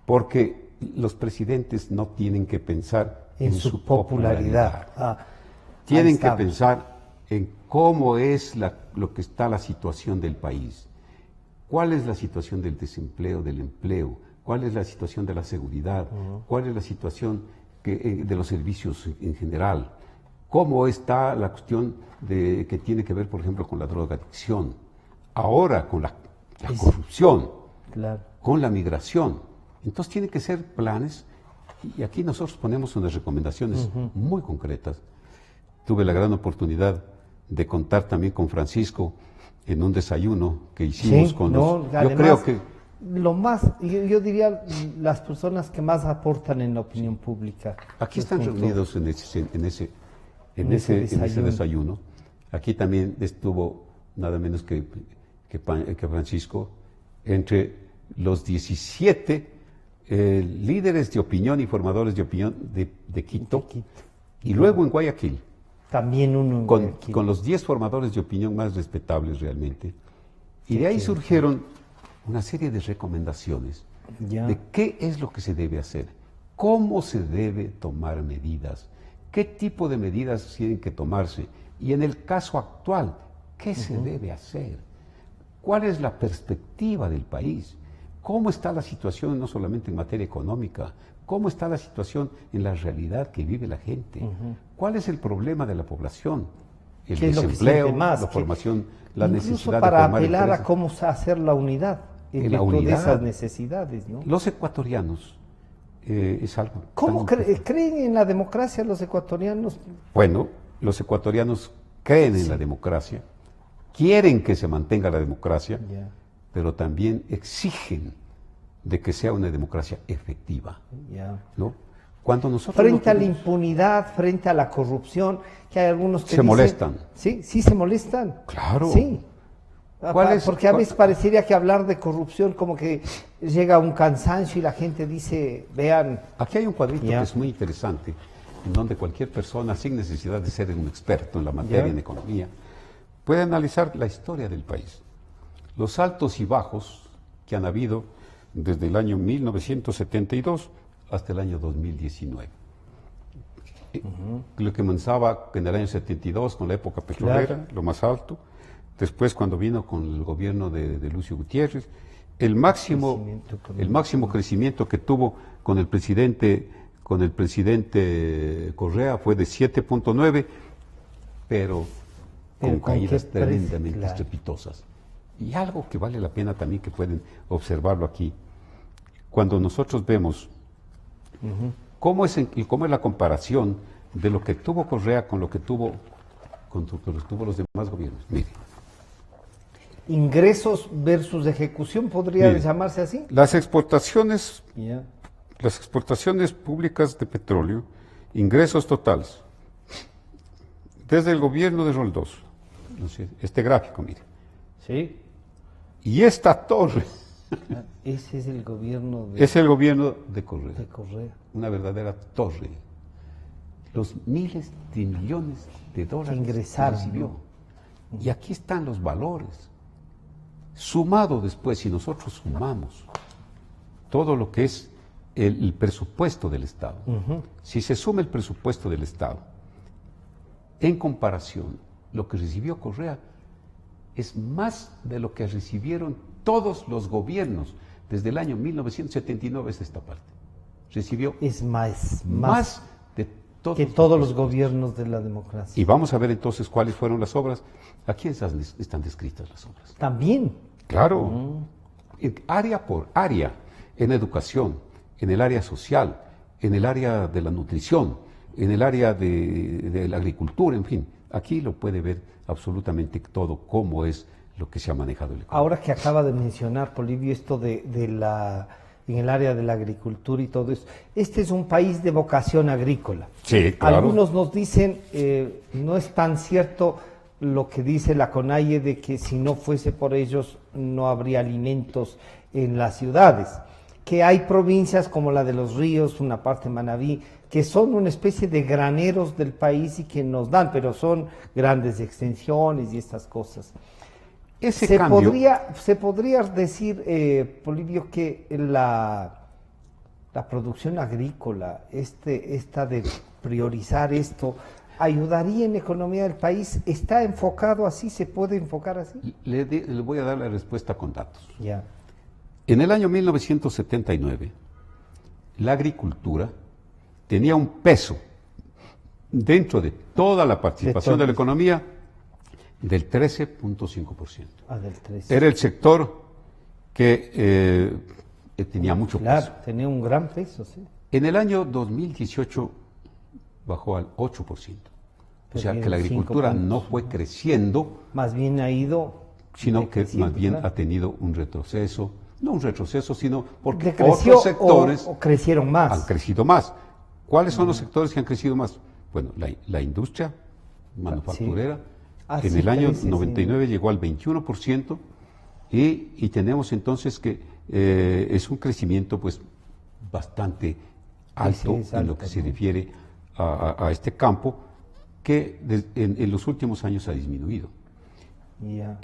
porque los presidentes no tienen que pensar en su popularidad. Tienen que pensar en cómo es lo que está la situación del país, cuál es la situación del desempleo, del empleo, cuál es la situación de la seguridad, cuál es la situación de los servicios en general, cómo está la cuestión que tiene que ver, por ejemplo, con la drogadicción, ahora con la corrupción, con la migración. Entonces tienen que ser planes, y aquí nosotros ponemos unas recomendaciones muy concretas. Tuve la gran oportunidad de contar también con Francisco en un desayuno que hicimos además, yo creo que yo diría las personas que más aportan en la opinión pública. Aquí están reunidos en ese desayuno. Aquí también estuvo nada menos que Francisco, entre los 17 líderes de opinión y formadores de opinión de Quito, y luego en Guayaquil. También uno en Guayaquil. Con los 10 formadores de opinión más respetables realmente. Y de ahí surgieron una serie de recomendaciones de qué es lo que se debe hacer, cómo se debe tomar medidas, qué tipo de medidas tienen que tomarse, y en el caso actual, qué se debe hacer, cuál es la perspectiva del país, cómo está la situación no solamente en materia económica, cómo está la situación en la realidad que vive la gente, cuál es el problema de la población, el desempleo, la formación, la necesidad de para apelar a cómo hacer la unidad en virtud de esas necesidades, ¿no? Los ecuatorianos es algo. ¿Cómo creen en la democracia los ecuatorianos? Bueno, los ecuatorianos creen en la democracia, quieren que se mantenga la democracia, pero también exigen de que sea una democracia efectiva, ¿no? Cuando nosotros frente a la impunidad, frente a la corrupción, que hay algunos que se molestan. Sí se molestan. Claro. Sí. Porque a veces parecería que hablar de corrupción como que llega a un cansancio y la gente dice, vean. Aquí hay un cuadrito que es muy interesante, en donde cualquier persona, sin necesidad de ser un experto en la materia en economía, puede analizar la historia del país, los altos y bajos que han habido desde el año 1972 hasta el año 2019. Lo que comenzaba en el año 72 con la época petrolera, lo más alto. Después, cuando vino con el gobierno de Lucio Gutiérrez, el máximo crecimiento que tuvo con el presidente con el presidente Correa fue de 7.9, pero con caídas tremendamente estrepitosas. Y algo que vale la pena también que pueden observarlo aquí, cuando nosotros vemos cómo es la comparación de lo que tuvo Correa con lo que tuvo los demás gobiernos. Mire. Ingresos versus ejecución, ¿podría llamarse así? Las exportaciones públicas de petróleo, ingresos totales, desde el gobierno de Roldós, este gráfico, mire. Sí. Y esta torre. Ese es el gobierno de... Es el gobierno de Correa. De Correa. Una verdadera torre. Los miles de millones de dólares que ingresaron, que recibió. Y aquí están los valores. Sumado después, si nosotros sumamos todo lo que es el presupuesto del Estado, si se suma el presupuesto del Estado, en comparación, lo que recibió Correa es más de lo que recibieron todos los gobiernos desde el año 1979 hasta esta parte. Recibió más de todos los gobiernos de la democracia. Y vamos a ver entonces cuáles fueron las obras. Aquí están descritas las obras. También. Claro. Área por área, en educación, en el área social, en el área de la nutrición, en el área de la agricultura, en fin. Aquí lo puede ver absolutamente todo, cómo es lo que se ha manejado el economía. Ahora que acaba de mencionar, Polibio, esto en el área de la agricultura y todo eso, este es un país de vocación agrícola. Sí, claro. Algunos nos dicen, no es tan cierto lo que dice la CONAIE de que si no fuese por ellos no habría alimentos en las ciudades, que hay provincias como la de Los Ríos, una parte de Manabí, que son una especie de graneros del país y que nos dan, pero son grandes extensiones y estas cosas. Se podría decir, Polibio, que la producción agrícola, esta de priorizar esto, ayudaría en la economía del país. ¿Está enfocado así? ¿Se puede enfocar así? Le voy a dar la respuesta con datos. Ya. En el año 1979, la agricultura tenía un peso dentro de toda la participación de la economía del 13.5%. Del 13%. Era el sector que tenía mucho peso. Claro, tenía un gran peso, sí. En el año 2018 bajó al 8%. O sea que la agricultura no fue creciendo. Más bien ha ido... Sino que más bien ha tenido un retroceso. No un retroceso, sino porque ¿Decreció otros sectores o crecieron más? Han crecido más. ¿Cuáles son los sectores que han crecido más? Bueno, la industria manufacturera, en el año 99 llegó al 21%, y tenemos entonces que es un crecimiento pues bastante alto, en lo que se refiere a este campo, que en los últimos años ha disminuido. Yeah.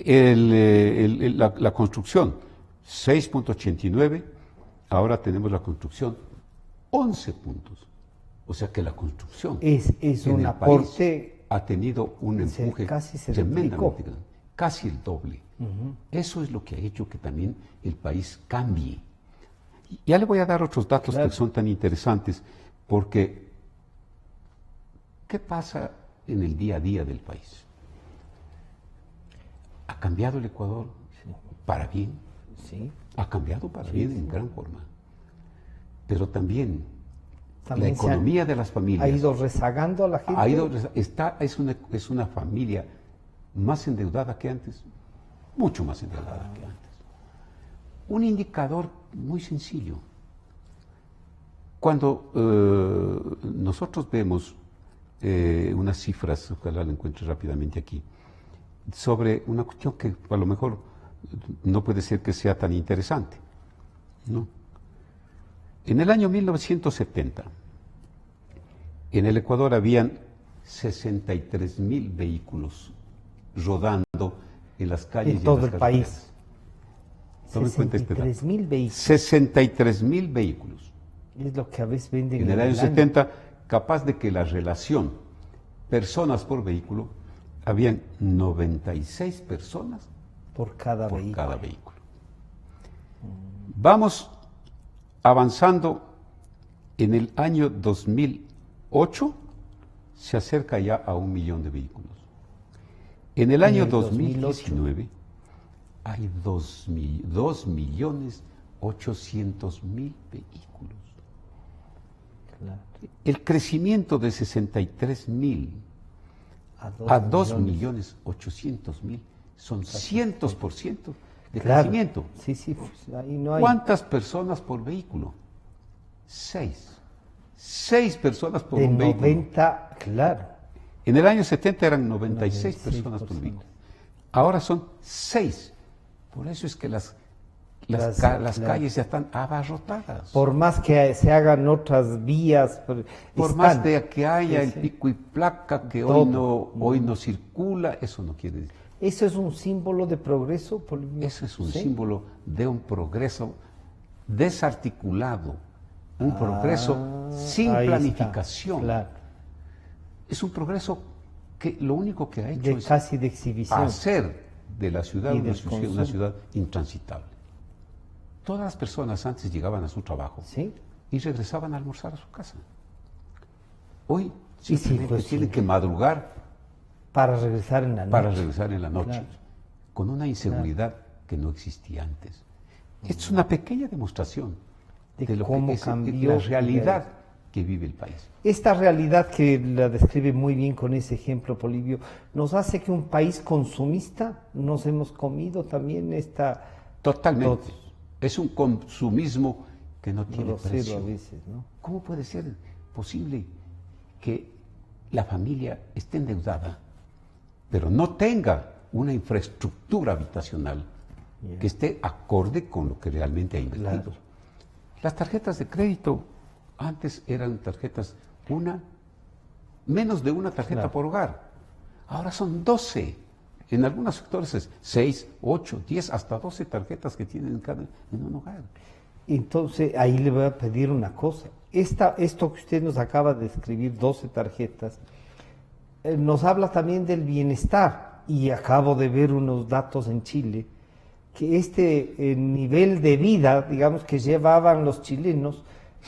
La construcción, 6.89, ahora tenemos la construcción 11 puntos. O sea que la construcción es un aporte, ha tenido un empuje tremendamente grande, casi el doble. Eso es lo que ha hecho que también el país cambie. Ya le voy a dar otros datos que son tan interesantes, porque ¿qué pasa en el día a día del país? ¿Ha cambiado el Ecuador para bien? Sí. Ha cambiado para bien en gran forma. Pero también la economía de las familias ha ido rezagando a la gente. Es una familia más endeudada que antes, mucho más endeudada que antes. Un indicador muy sencillo. Cuando nosotros vemos unas cifras, ojalá lo encuentre rápidamente aquí, sobre una cuestión que a lo mejor no puede ser que sea tan interesante, ¿no? En el año 1970, en el Ecuador habían 63.000 vehículos rodando en las calles en todo el país. Tome en cuenta este dato. 63.000 vehículos. 63.000 vehículos. Es lo que a veces venden en el año 70, capaz de que la relación personas por vehículo, habían 96 personas por cada vehículo. Vamos avanzando En el año 2008 se acerca ya a 1 millón de vehículos. En el año 2019 hay 2.800.000 vehículos. Claro. El crecimiento de 63.000 a 2.800.000 son 100% de crecimiento. Sí, sí, pues ahí no hay. ¿Cuántas personas por vehículo? 6. 6 personas por De un vehículo. 90, claro. En el año 70 eran 96 personas por vehículo. Ahora son 6. Por eso es que las calles ya están abarrotadas. Por más que se hagan otras vías. Por más de que haya el pico y placa que hoy no circula, eso no quiere decir. ¿Eso es un símbolo de progreso, Polibio? Eso es un símbolo de un progreso desarticulado, un progreso sin planificación. Claro. Es un progreso que lo único que ha hecho es casi de exhibición. hacer de la ciudad Y una ciudad intransitable. Todas las personas antes llegaban a su trabajo y regresaban a almorzar a su casa. Hoy simplemente tienen que madrugar para regresar en la noche. Claro. Con una inseguridad que no existía antes. Esto es una pequeña demostración de lo cómo que cambió la realidad que vive el país. Esta realidad que la describe muy bien con ese ejemplo, Polibio, nos hace que un país consumista nos hemos comido también esta... Totalmente. Es un consumismo que no tiene precio. A veces, ¿no? ¿Cómo puede ser posible que la familia esté endeudada, pero no tenga una infraestructura habitacional que esté acorde con lo que realmente ha invertido? Claro. Las tarjetas de crédito antes eran tarjetas, menos de una tarjeta por hogar. Ahora son 12. En algunos sectores es 6, 8, 10, hasta 12 tarjetas que tienen en un hogar. Entonces, ahí le voy a pedir una cosa. Esto que usted nos acaba de escribir, 12 tarjetas, nos habla también del bienestar. Y acabo de ver unos datos en Chile, que este nivel de vida, digamos, que llevaban los chilenos,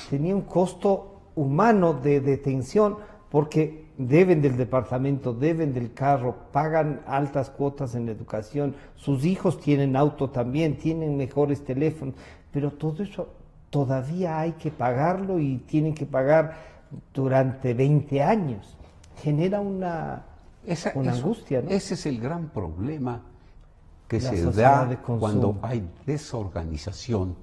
tenía un costo humano de detención, porque deben del departamento, deben del carro, pagan altas cuotas en la educación, sus hijos tienen auto también, tienen mejores teléfonos, pero todo eso todavía hay que pagarlo y tienen que pagar durante 20 años. Genera una angustia, ¿no? Ese es el gran problema que se da cuando hay desorganización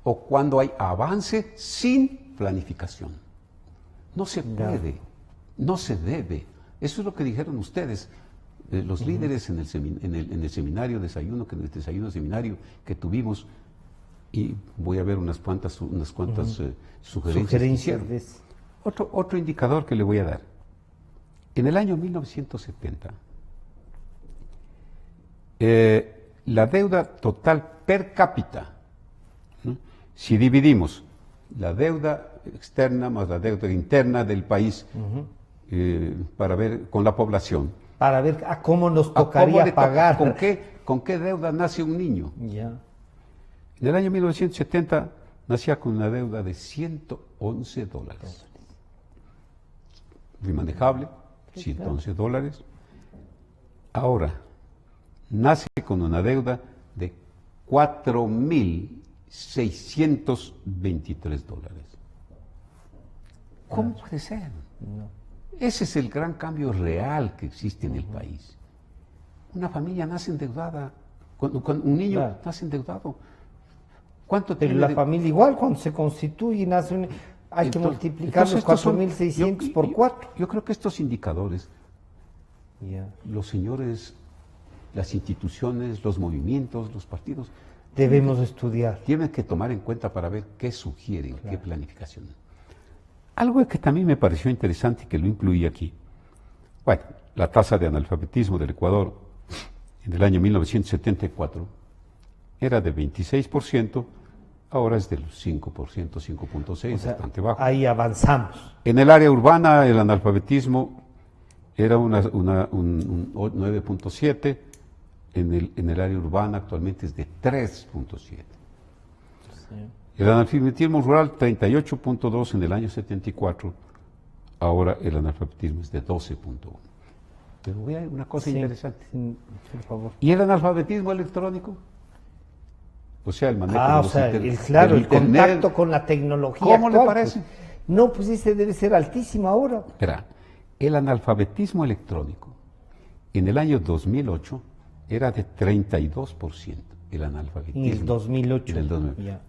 o cuando hay avance sin planificación. No se puede, no se debe. Eso es lo que dijeron ustedes, los líderes en el seminario, desayuno seminario que tuvimos, y voy a ver unas cuantas sugerencias. Otro indicador que le voy a dar. En el año 1970, la deuda total per cápita, ¿no? Si dividimos la deuda externa más la deuda interna del país, para ver con la población. Para ver a cómo nos tocaría pagar. ¿Con qué deuda nace un niño? Ya. En el año 1970 nacía con una deuda de $111. Muy manejable, $111. Ahora, nace con una deuda de $4.623. ¿Cómo puede ser? No. Ese es el gran cambio real que existe en el país. Una familia nace endeudada, cuando un niño nace endeudado. ¿Cuánto Pero tiene la familia igual, cuando se constituye y nace hay que multiplicar los 4.600 por 4. Yo creo que estos indicadores, los señores, las instituciones, los movimientos, los partidos, debemos estudiar. Tienen que tomar en cuenta para ver qué sugieren, qué planificación. Algo que también me pareció interesante y que lo incluí aquí. Bueno, la tasa de analfabetismo del Ecuador en el año 1974 era de 26%, ahora es del 5%, 5.6%, bastante bajo. Ahí avanzamos. En el área urbana el analfabetismo era un 9.7%, en el área urbana actualmente es de 3.7%. Sí. El analfabetismo rural 38.2 en el año 74, ahora el analfabetismo es de 12.1. Pero vea una cosa interesante. Por favor. ¿Y el analfabetismo electrónico? O sea, el manejo de los el contacto con la tecnología. ¿Cómo actual, le parece? Pues, no, pues ese debe ser altísimo ahora. Espera, el analfabetismo electrónico en el año 2008 era de 32%, el analfabetismo. En el 2008.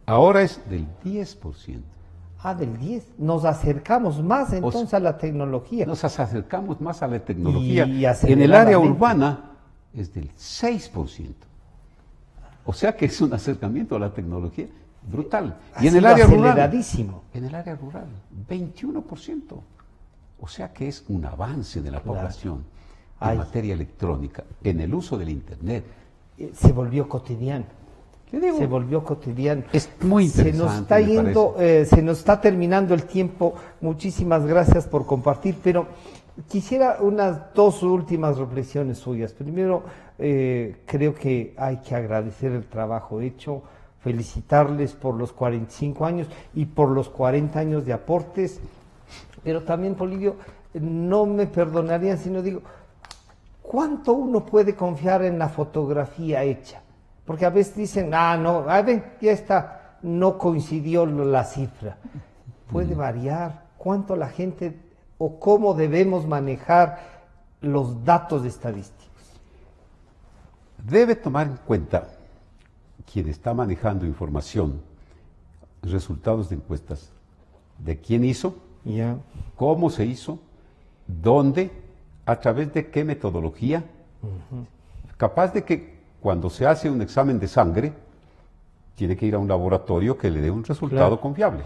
Ahora es del 10%. Ah, del 10. Nos acercamos más entonces a la tecnología. Nos acercamos más a la tecnología. Y en el área urbana es del 6%. O sea que es un acercamiento a la tecnología brutal. Y en el área rural, en el área rural, 21%. O sea que es un avance de la población en materia electrónica, en el uso del Internet. Se volvió cotidiano. Se volvió cotidiano. Es muy interesante. Se nos está yendo, se nos está terminando el tiempo. Muchísimas gracias por compartir, pero quisiera unas 2 últimas reflexiones suyas. Primero, creo que hay que agradecer el trabajo hecho, felicitarles por los 45 años y por los 40 años de aportes, pero también, Polibio, no me perdonarían si no digo, ¿cuánto uno puede confiar en la fotografía hecha? Porque a veces dicen, no, a ver, ya está, no coincidió la cifra. Puede variar cuánto la gente o cómo debemos manejar los datos estadísticos. Debe tomar en cuenta quien está manejando información, resultados de encuestas, de quién hizo, cómo se hizo, dónde, a través de qué metodología, capaz de que cuando se hace un examen de sangre, tiene que ir a un laboratorio que le dé un resultado confiable.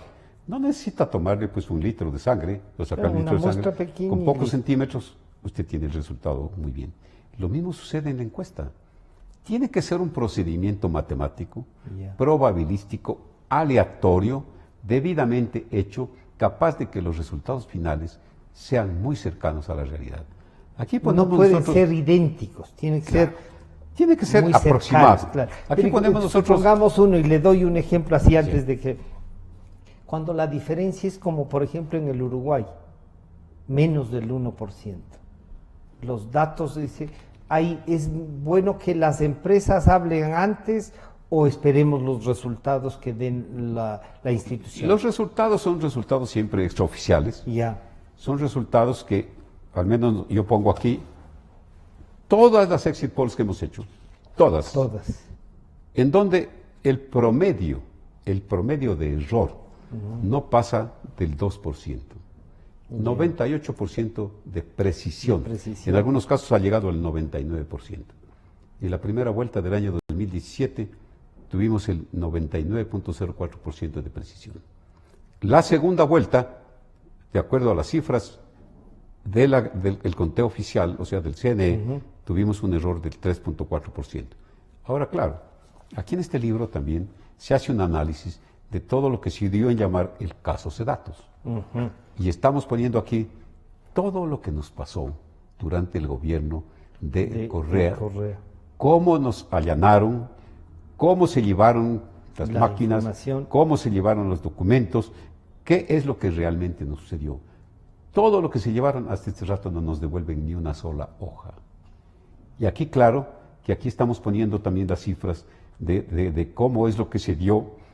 No necesita tomarle pues 1 litro de sangre, o sacar un litro de sangre, con pocos centímetros, usted tiene el resultado muy bien. Lo mismo sucede en la encuesta. Tiene que ser un procedimiento matemático, probabilístico, aleatorio, debidamente hecho, capaz de que los resultados finales sean muy cercanos a la realidad. Aquí no pueden ser idénticos, tienen que ser muy aproximados. Claro. Aquí pero ponemos nosotros. Pongamos uno y le doy un ejemplo así antes de que. Cuando la diferencia es como, por ejemplo, en el Uruguay, menos del 1%. Los datos, dice, ahí es bueno que las empresas hablen antes o esperemos los resultados que den la institución. Los resultados son resultados siempre extraoficiales. Son resultados que, al menos yo pongo aquí, todas las exit polls que hemos hecho, todas, en donde el promedio de error no pasa del 2%, 98% de precisión. En algunos casos ha llegado al 99%. En la primera vuelta del año 2017 tuvimos el 99.04% de precisión. La segunda vuelta, de acuerdo a las cifras del conteo oficial, o sea, del CNE, tuvimos un error del 3.4%. Ahora, claro, aquí en este libro también se hace un análisis de todo lo que se dio en llamar el caso Sedatos. Y estamos poniendo aquí todo lo que nos pasó durante el gobierno de Correa, cómo nos allanaron, cómo se llevaron las máquinas, cómo se llevaron los documentos, qué es lo que realmente nos sucedió. Todo lo que se llevaron hasta este rato no nos devuelven ni una sola hoja. Y aquí, claro, que aquí estamos poniendo también las cifras de cómo es lo que se dio,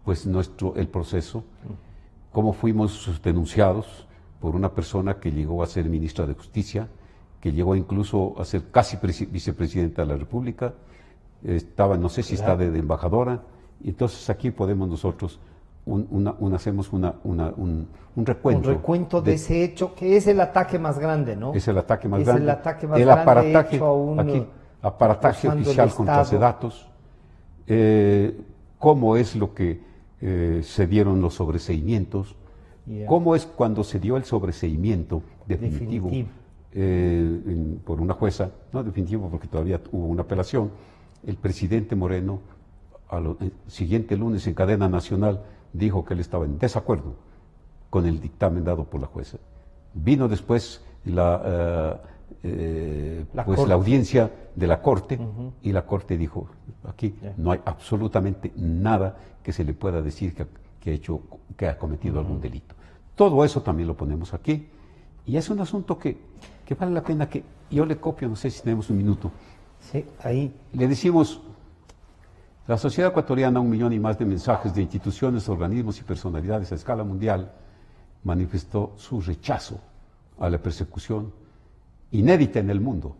pues el proceso, cómo fuimos denunciados por una persona que llegó a ser ministra de Justicia, que llegó incluso a ser casi vicepresidenta de la República, estaba, no sé si está de embajadora, y entonces aquí podemos nosotros hacemos un recuento. Un recuento de ese hecho, que es el ataque más grande, ¿no? Es el ataque más es grande. El ataque más grande hecho a un, aquí, aparataje oficial contra Sedatos. Cómo es lo que se dieron los sobreseimientos, cómo es cuando se dio el sobreseimiento definitivo. Por una jueza, no definitivo porque todavía hubo una apelación, el presidente Moreno, el siguiente lunes en cadena nacional, dijo que él estaba en desacuerdo con el dictamen dado por la jueza. Vino después la audiencia de la Corte, y la Corte dijo, aquí no hay absolutamente nada que se le pueda decir que ha cometido algún delito. Todo eso también lo ponemos aquí, y es un asunto que vale la pena que yo le copio, no sé si tenemos un minuto. Sí, ahí. Le decimos, la sociedad ecuatoriana, 1 millón y más de mensajes de instituciones, organismos y personalidades a escala mundial, manifestó su rechazo a la persecución inédita en el mundo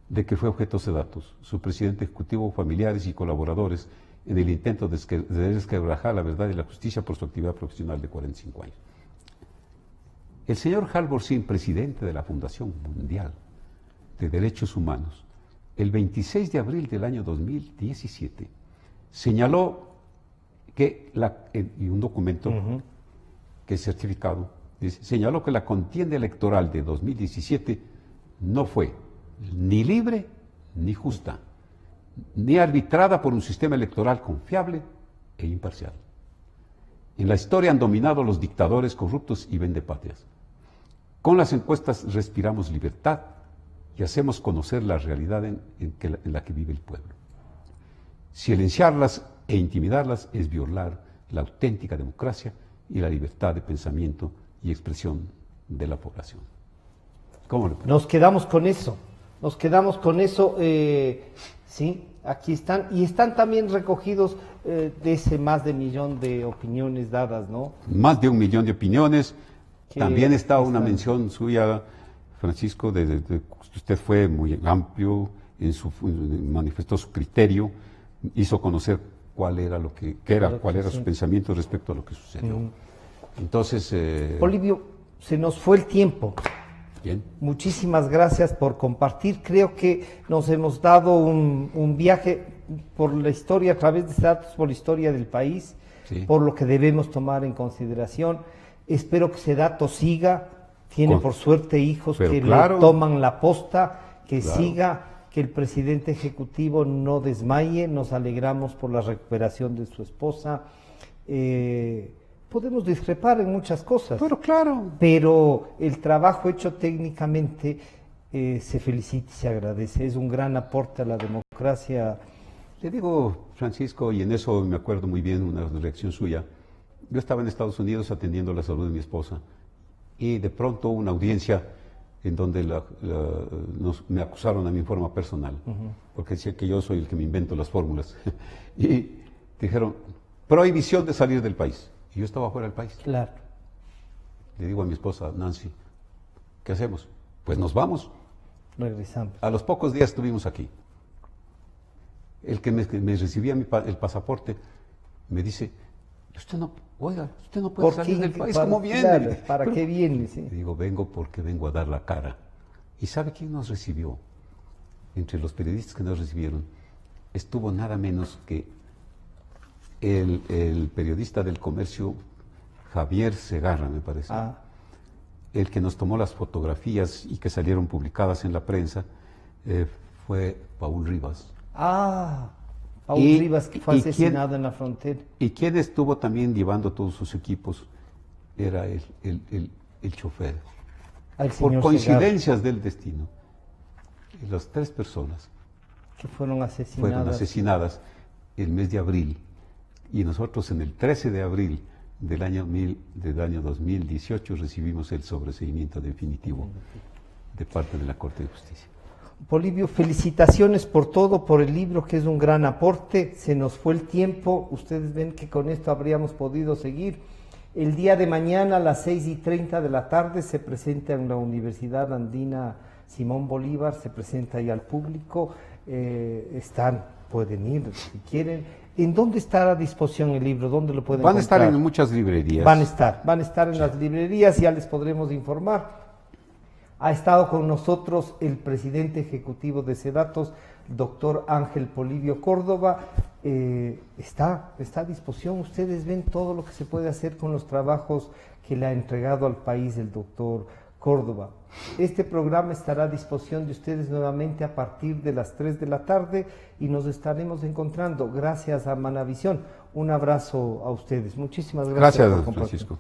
de que fue objeto de datos, su presidente ejecutivo, familiares y colaboradores en el intento de desquebrajar la verdad y la justicia por su actividad profesional de 45 años. El señor Halvor Zinn, presidente de la Fundación Mundial de Derechos Humanos, el 26 de abril del año 2017, señaló que, y un documento que es certificado, señaló que la contienda electoral de 2017 no fue ni libre ni justa, ni arbitrada por un sistema electoral confiable e imparcial. En la historia han dominado los dictadores corruptos y vendepatrias. Con las encuestas respiramos libertad y hacemos conocer la realidad en la que vive el pueblo. Silenciarlas e intimidarlas es violar la auténtica democracia y la libertad de pensamiento y expresión de la población. ¿Cómo le parece? Nos quedamos con eso, sí, aquí están, y están también recogidos de ese más de 1 millón de opiniones dadas, ¿no? Más de 1 millón de opiniones. También está una mención suya, Francisco, usted fue muy amplio, manifestó su criterio, hizo conocer cuál era su pensamiento respecto a lo que sucedió. Entonces, Polibio, se nos fue el tiempo. Bien. Muchísimas gracias por compartir. Creo que nos hemos dado un viaje por la historia, a través de datos, por la historia del país, sí, por lo que debemos tomar en consideración. Espero que Sedato siga, tiene por suerte hijos que le toman la posta, que siga, que el presidente ejecutivo no desmaye. Nos alegramos por la recuperación de su esposa. Podemos discrepar en muchas cosas, pero el trabajo hecho técnicamente se felicita y se agradece. Es un gran aporte a la democracia. Le digo, Francisco, y en eso me acuerdo muy bien una reacción suya. Yo estaba en Estados Unidos atendiendo la salud de mi esposa y de pronto una audiencia en donde me acusaron a mí en forma personal, porque decía que yo soy el que me invento las fórmulas. Y dijeron, prohibición de salir del país. Y yo estaba fuera del país. Claro. Le digo a mi esposa, Nancy, ¿qué hacemos? Pues nos vamos. Regresamos. A los pocos días estuvimos aquí. El que me recibía el pasaporte me dice, usted no puede salir del país, ¿cómo viene? Claro, ¿para qué viene? Sí. Le digo, vengo porque vengo a dar la cara. ¿Y sabe quién nos recibió? Entre los periodistas que nos recibieron, estuvo nada menos que el periodista del Comercio, Javier Segarra, me parece. El que nos tomó las fotografías y que salieron publicadas en la prensa fue Paul Rivas. Paul Rivas, que fue asesinado en la frontera. Y quien estuvo también llevando todos sus equipos era el chofer. Por coincidencias del destino, las 3 personas que fueron asesinadas el mes de abril, y nosotros en el 13 de abril del año 2018 recibimos el sobreseimiento definitivo de parte de la Corte de Justicia. Polibio, felicitaciones por todo, por el libro, que es un gran aporte. Se nos fue el tiempo, ustedes ven que con esto habríamos podido seguir. El día de mañana a las 6:30 de la tarde se presenta en la Universidad Andina Simón Bolívar, se presenta ahí al público, pueden ir si quieren. ¿En dónde está a disposición el libro? ¿Dónde lo pueden comprar? Van a estar en muchas librerías. Van a estar en las librerías, ya les podremos informar. Ha estado con nosotros el presidente ejecutivo de Sedatos, doctor Ángel Polibio Córdoba. Está a disposición. Ustedes ven todo lo que se puede hacer con los trabajos que le ha entregado al país el doctor Córdoba. Este programa estará a disposición de ustedes nuevamente a partir de las 3 de la tarde y nos estaremos encontrando. Gracias a Manavisión. Un abrazo a ustedes. Muchísimas gracias por compartir. Francisco.